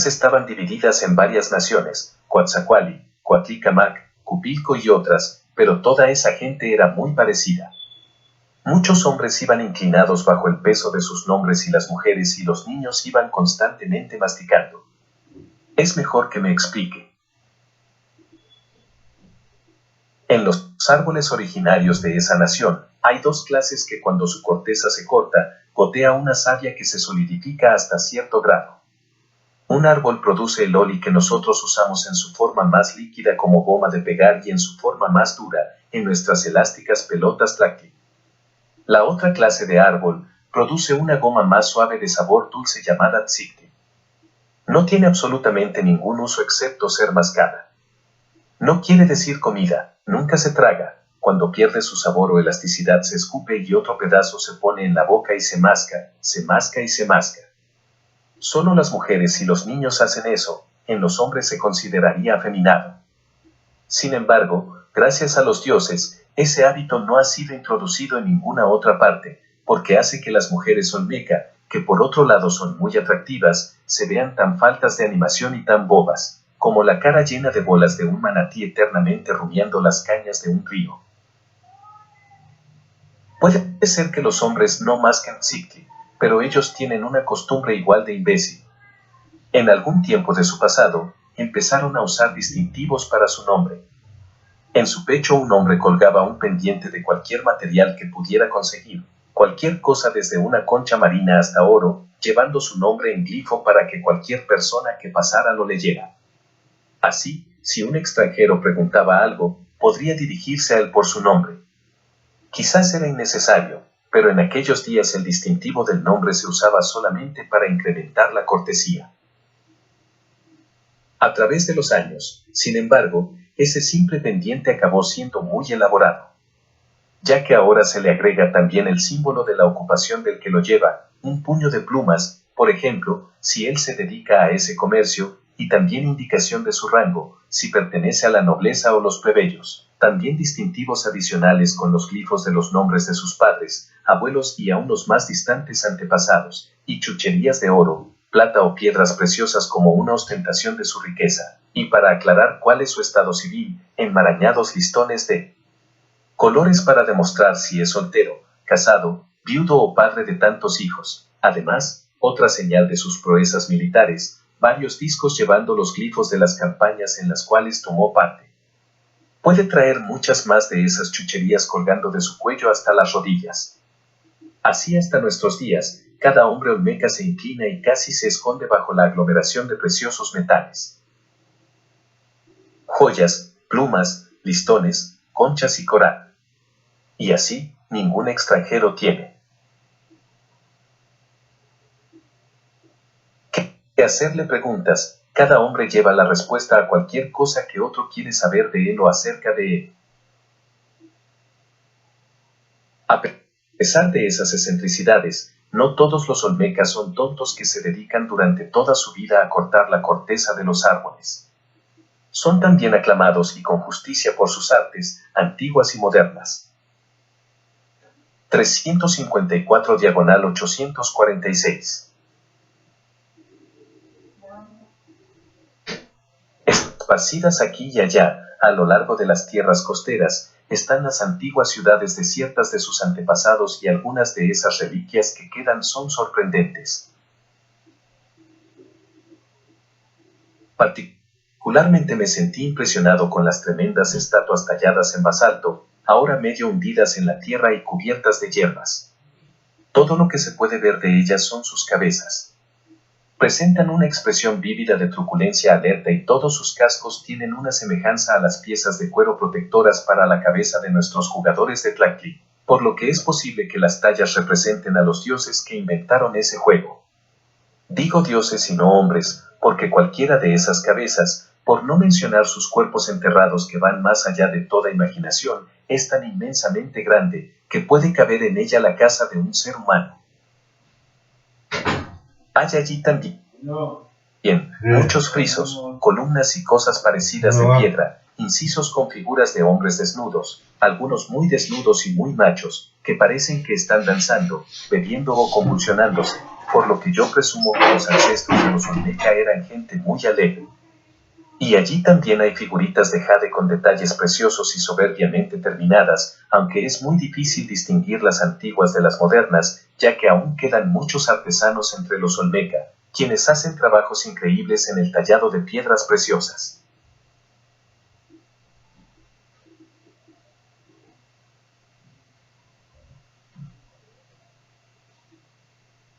estaban divididas en varias naciones, Coatzacoalli, Coatlicamac, Cupilco y otras, pero toda esa gente era muy parecida. Muchos hombres iban inclinados bajo el peso de sus nombres y las mujeres y los niños iban constantemente masticando. Es mejor que me explique. En los árboles originarios de esa nación, hay dos clases que cuando su corteza se corta, gotea una savia que se solidifica hasta cierto grado. Un árbol produce el oli que nosotros usamos en su forma más líquida como goma de pegar y en su forma más dura, en nuestras elásticas pelotas tláctil. La otra clase de árbol produce una goma más suave de sabor dulce llamada tzictli. No tiene absolutamente ningún uso excepto ser mascada. No quiere decir comida, nunca se traga, cuando pierde su sabor o elasticidad se escupe y otro pedazo se pone en la boca y se masca, se masca y se masca. Solo las mujeres y los niños hacen eso, en los hombres se consideraría afeminado. Sin embargo, gracias a los dioses, ese hábito no ha sido introducido en ninguna otra parte, porque hace que las mujeres olmeca, que por otro lado son muy atractivas, se vean tan faltas de animación y tan bobas, como la cara llena de bolas de un manatí eternamente rumiando las cañas de un río. Puede ser que los hombres no masquen tzictli, pero ellos tienen una costumbre igual de imbécil. En algún tiempo de su pasado, empezaron a usar distintivos para su nombre. En su pecho un hombre colgaba un pendiente de cualquier material que pudiera conseguir, cualquier cosa desde una concha marina hasta oro, llevando su nombre en glifo para que cualquier persona que pasara lo leyera. Así, si un extranjero preguntaba algo, podría dirigirse a él por su nombre. Quizás era innecesario, pero en aquellos días el distintivo del nombre se usaba solamente para incrementar la cortesía. A través de los años, sin embargo, ese simple pendiente acabó siendo muy elaborado, ya que ahora se le agrega también el símbolo de la ocupación del que lo lleva, un puño de plumas, por ejemplo, si él se dedica a ese comercio, y también indicación de su rango, si pertenece a la nobleza o los plebeyos. También distintivos adicionales con los glifos de los nombres de sus padres, abuelos y aún los más distantes antepasados, y chucherías de oro, plata o piedras preciosas como una ostentación de su riqueza, y para aclarar cuál es su estado civil, enmarañados listones de colores para demostrar si es soltero, casado, viudo o padre de tantos hijos. Además, otra señal de sus proezas militares, varios discos llevando los glifos de las campañas en las cuales tomó parte. Puede traer muchas más de esas chucherías colgando de su cuello hasta las rodillas. Así hasta nuestros días, cada hombre olmeca se inclina y casi se esconde bajo la aglomeración de preciosos metales. Joyas, plumas, listones, conchas y coral. Y así, ningún extranjero tiene que hacerle preguntas. Cada hombre lleva la respuesta a cualquier cosa que otro quiere saber de él o acerca de él. A pesar de esas excentricidades, no todos los olmecas son tontos que se dedican durante toda su vida a cortar la corteza de los árboles. Son también aclamados y con justicia por sus artes, antiguas y modernas. 354 diagonal 846. Esparcidas aquí y allá, a lo largo de las tierras costeras, están las antiguas ciudades desiertas de sus antepasados y algunas de esas reliquias que quedan son sorprendentes. Particularmente me sentí impresionado con las tremendas estatuas talladas en basalto, ahora medio hundidas en la tierra y cubiertas de hierbas. Todo lo que se puede ver de ellas son sus cabezas. Presentan una expresión vívida de truculencia alerta y todos sus cascos tienen una semejanza a las piezas de cuero protectoras para la cabeza de nuestros jugadores de Tlachtli, por lo que es posible que las tallas representen a los dioses que inventaron ese juego. Digo dioses y no hombres, porque cualquiera de esas cabezas, por no mencionar sus cuerpos enterrados que van más allá de toda imaginación, es tan inmensamente grande, que puede caber en ella la casa de un ser humano. Hay allí también muchos frisos, columnas y cosas parecidas de piedra, incisos con figuras de hombres desnudos, algunos muy desnudos y muy machos, que parecen que están danzando, bebiendo o convulsionándose, por lo que yo presumo que los ancestros de los olmeca eran gente muy alegre. Y allí también hay figuritas de jade con detalles preciosos y soberbiamente terminadas, aunque es muy difícil distinguir las antiguas de las modernas, ya que aún quedan muchos artesanos entre los olmeca, quienes hacen trabajos increíbles en el tallado de piedras preciosas.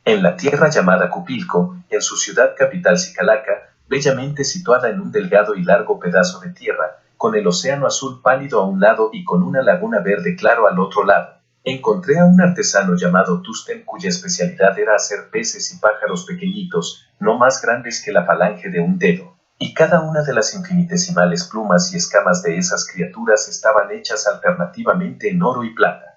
En la tierra llamada Cupilco, en su ciudad capital Cicalaca, bellamente situada en un delgado y largo pedazo de tierra, con el océano azul pálido a un lado y con una laguna verde claro al otro lado, encontré a un artesano llamado Tusten cuya especialidad era hacer peces y pájaros pequeñitos, no más grandes que la falange de un dedo, y cada una de las infinitesimales plumas y escamas de esas criaturas estaban hechas alternativamente en oro y plata.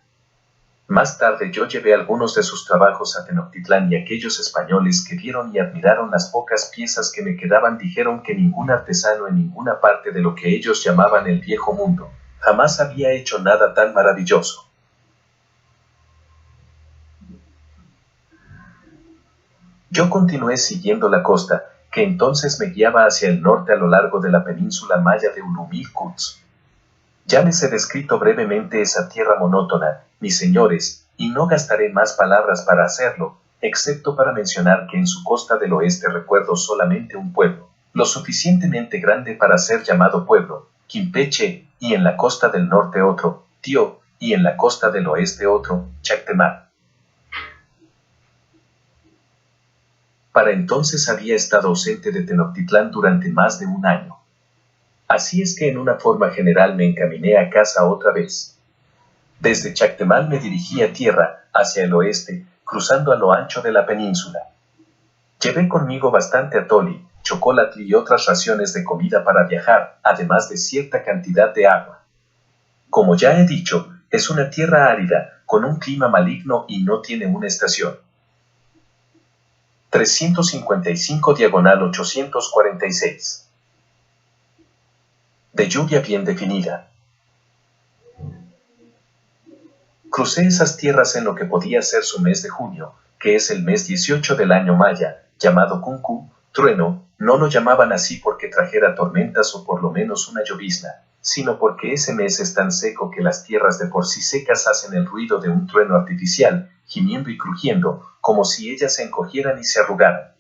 Más tarde yo llevé algunos de sus trabajos a Tenochtitlán y aquellos españoles que vieron y admiraron las pocas piezas que me quedaban dijeron que ningún artesano en ninguna parte de lo que ellos llamaban el viejo mundo jamás había hecho nada tan maravilloso. Yo continué siguiendo la costa, que entonces me guiaba hacia el norte a lo largo de la península maya de Ulumil-Quds. Ya les he descrito brevemente esa tierra monótona, mis señores, y no gastaré más palabras para hacerlo, excepto para mencionar que en su costa del oeste recuerdo solamente un pueblo, lo suficientemente grande para ser llamado pueblo, Quimpeche, y en la costa del norte otro, Tío, y en la costa del oeste otro, Chactemar. Para entonces había estado ausente de Tenochtitlán durante más de un año. Así es que en una forma general me encaminé a casa otra vez. Desde Chactemal me dirigí a tierra, hacia el oeste, cruzando a lo ancho de la península. Llevé conmigo bastante atoli, chocolate y otras raciones de comida para viajar, además de cierta cantidad de agua. Como ya he dicho, es una tierra árida, con un clima maligno y no tiene una estación. 355/846. De lluvia bien definida. Crucé esas tierras en lo que podía ser su mes de junio, que es el mes 18 del año maya, llamado Kunku, trueno. No lo llamaban así porque trajera tormentas o por lo menos una llovizna, sino porque ese mes es tan seco que las tierras de por sí secas hacen el ruido de un trueno artificial, gimiendo y crujiendo, como si ellas se encogieran y se arrugaran.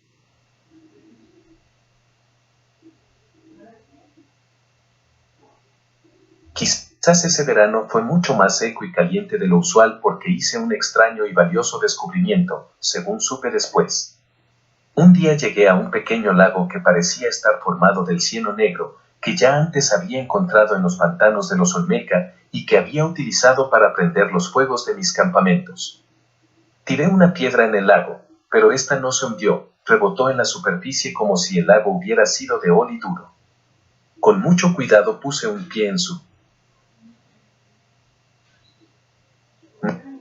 Quizás ese verano fue mucho más seco y caliente de lo usual porque hice un extraño y valioso descubrimiento, según supe después. Un día llegué a un pequeño lago que parecía estar formado del cieno negro, que ya antes había encontrado en los pantanos de los Olmeca y que había utilizado para prender los fuegos de mis campamentos. Tiré una piedra en el lago, pero ésta no se hundió, rebotó en la superficie como si el lago hubiera sido de oli duro. Con mucho cuidado puse un pie en su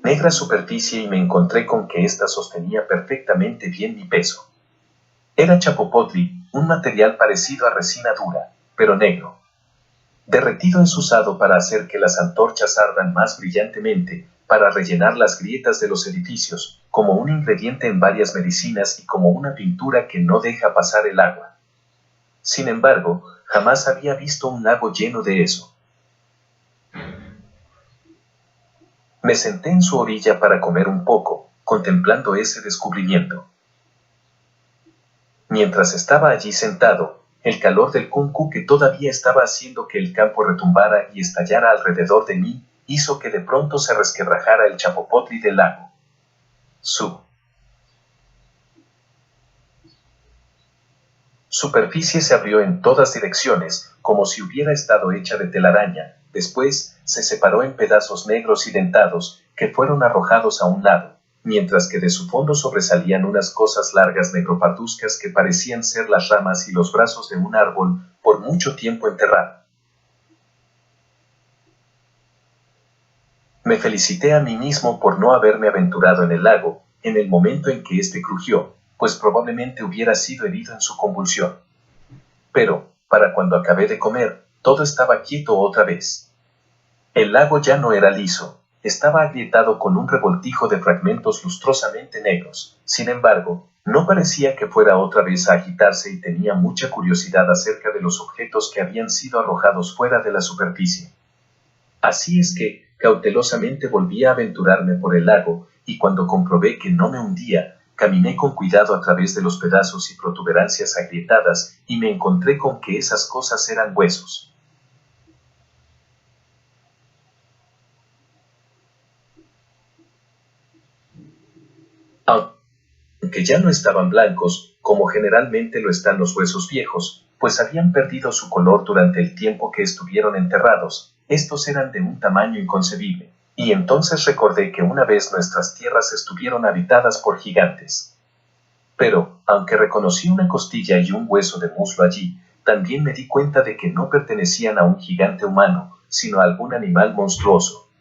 negra superficie y me encontré con que ésta sostenía perfectamente bien mi peso. Era chapopotli, un material parecido a resina dura, pero negro. Derretido ensusado para hacer que las antorchas ardan más brillantemente, para rellenar las grietas de los edificios, como un ingrediente en varias medicinas y como una pintura que no deja pasar el agua. Sin embargo, jamás había visto un lago lleno de eso. Me senté en su orilla para comer un poco, contemplando ese descubrimiento. Mientras estaba allí sentado, el calor del Kunku que todavía estaba haciendo que el campo retumbara y estallara alrededor de mí, hizo que de pronto se resquebrajara el chapopotli del lago. Su superficie se abrió en todas direcciones, como si hubiera estado hecha de telaraña. Después, se separó en pedazos negros y dentados, que fueron arrojados a un lado, mientras que de su fondo sobresalían unas cosas largas negroparduzcas que parecían ser las ramas y los brazos de un árbol, por mucho tiempo enterrado. Me felicité a mí mismo por no haberme aventurado en el lago, en el momento en que éste crujió, pues probablemente hubiera sido herido en su convulsión. Pero, para cuando acabé de comer, todo estaba quieto otra vez. El lago ya no era liso, estaba agrietado con un revoltijo de fragmentos lustrosamente negros. Sin embargo, no parecía que fuera otra vez a agitarse y tenía mucha curiosidad acerca de los objetos que habían sido arrojados fuera de la superficie. Así es que, cautelosamente volví a aventurarme por el lago, y cuando comprobé que no me hundía, caminé con cuidado a través de los pedazos y protuberancias agrietadas, y me encontré con que esas cosas eran huesos. Aunque ya no estaban blancos, como generalmente lo están los huesos viejos, pues habían perdido su color durante el tiempo que estuvieron enterrados, estos eran de un tamaño inconcebible, y entonces recordé que una vez nuestras tierras estuvieron habitadas por gigantes. Pero, aunque reconocí una costilla y un hueso de muslo allí, también me di cuenta de que no pertenecían a un gigante humano, sino a algún animal monstruoso.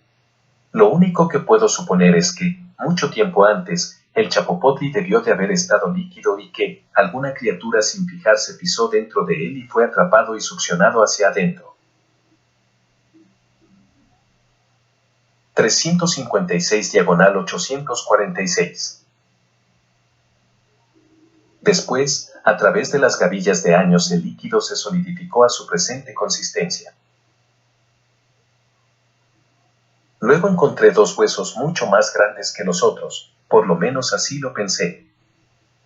Lo único que puedo suponer es que, mucho tiempo antes, el chapopotli debió de haber estado líquido y que, alguna criatura sin fijarse pisó dentro de él y fue atrapado y succionado hacia adentro. 356/846. Después, a través de las gavillas de años el líquido se solidificó a su presente consistencia. Luego encontré dos huesos mucho más grandes que los otros, por lo menos así lo pensé.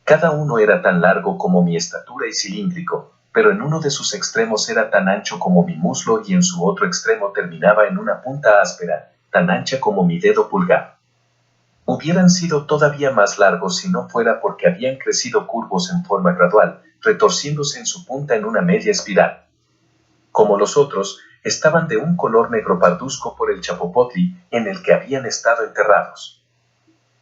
Cada uno era tan largo como mi estatura y cilíndrico, pero en uno de sus extremos era tan ancho como mi muslo y en su otro extremo terminaba en una punta áspera, tan ancha como mi dedo pulgar. Hubieran sido todavía más largos si no fuera porque habían crecido curvos en forma gradual, retorciéndose en su punta en una media espiral. Como los otros, estaban de un color negro parduzco por el chapopotli en el que habían estado enterrados.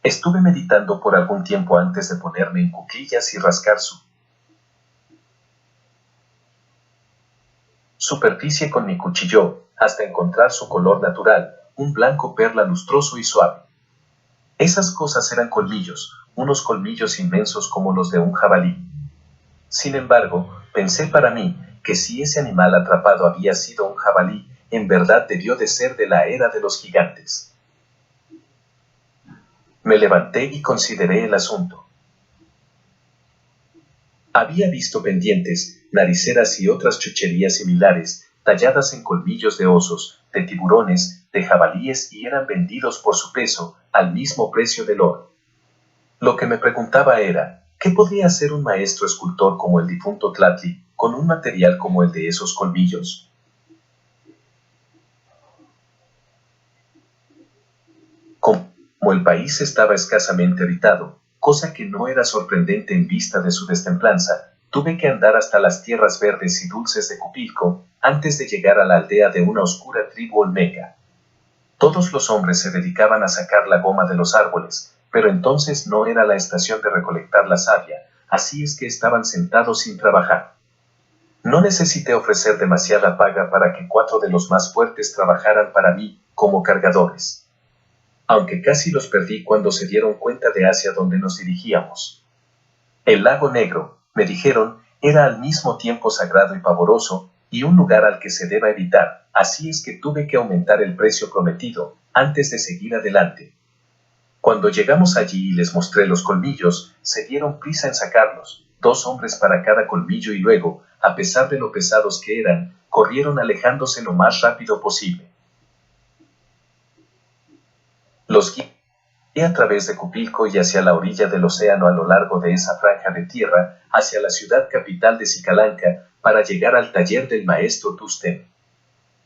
Estuve meditando por algún tiempo antes de ponerme en cuclillas y rascar su superficie con mi cuchillo, hasta encontrar su color natural, un blanco perla lustroso y suave. Esas cosas eran colmillos, unos colmillos inmensos como los de un jabalí. Sin embargo, pensé para mí que si ese animal atrapado había sido un jabalí, en verdad debió de ser de la era de los gigantes. Me levanté y consideré el asunto. Había visto pendientes, nariceras y otras chucherías similares, talladas en colmillos de osos, de tiburones, de jabalíes y eran vendidos por su peso, al mismo precio del oro. Lo que me preguntaba era, ¿qué podría hacer un maestro escultor como el difunto Tlatli, con un material como el de esos colmillos? Como el país estaba escasamente habitado, cosa que no era sorprendente en vista de su destemplanza, tuve que andar hasta las tierras verdes y dulces de Cupilco, antes de llegar a la aldea de una oscura tribu olmeca. Todos los hombres se dedicaban a sacar la goma de los árboles, pero entonces no era la estación de recolectar la savia, así es que estaban sentados sin trabajar. No necesité ofrecer demasiada paga para que 4 de los más fuertes trabajaran para mí, como cargadores. Aunque casi los perdí cuando se dieron cuenta de hacia dónde nos dirigíamos. El lago Negro, me dijeron, era al mismo tiempo sagrado y pavoroso, y un lugar al que se deba evitar, así es que tuve que aumentar el precio prometido, antes de seguir adelante. Cuando llegamos allí y les mostré los colmillos, se dieron prisa en sacarlos, 2 hombres para cada colmillo y luego, a pesar de lo pesados que eran, corrieron alejándose lo más rápido posible. Los guié a través de Cupilco y hacia la orilla del océano a lo largo de esa franja de tierra, hacia la ciudad capital de Cicalanca, para llegar al taller del maestro Tusten.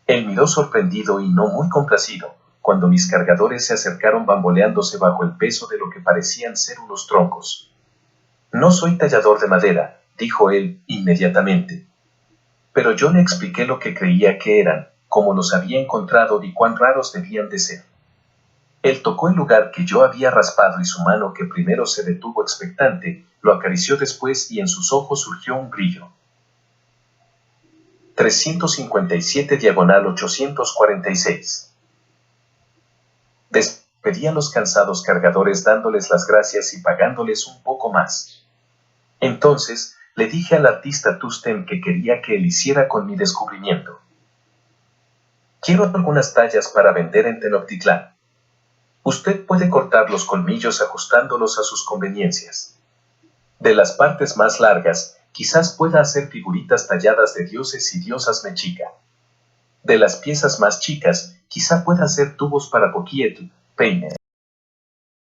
Él miró sorprendido y no muy complacido, cuando mis cargadores se acercaron bamboleándose bajo el peso de lo que parecían ser unos troncos. No soy tallador de madera, dijo él, inmediatamente. Pero yo le expliqué lo que creía que eran, cómo los había encontrado y cuán raros debían de ser. Él tocó el lugar que yo había raspado y su mano que primero se detuvo expectante, lo acarició después y en sus ojos surgió un brillo. 357/846. Despedí a los cansados cargadores dándoles las gracias y pagándoles un poco más. Entonces, le dije al artista Tusten que quería que él hiciera con mi descubrimiento. Quiero algunas tallas para vender en Tenochtitlán. Usted puede cortar los colmillos ajustándolos a sus conveniencias. De las partes más largas, quizás pueda hacer figuritas talladas de dioses y diosas mexica. De las piezas más chicas, quizá pueda hacer tubos para poquietl, peines.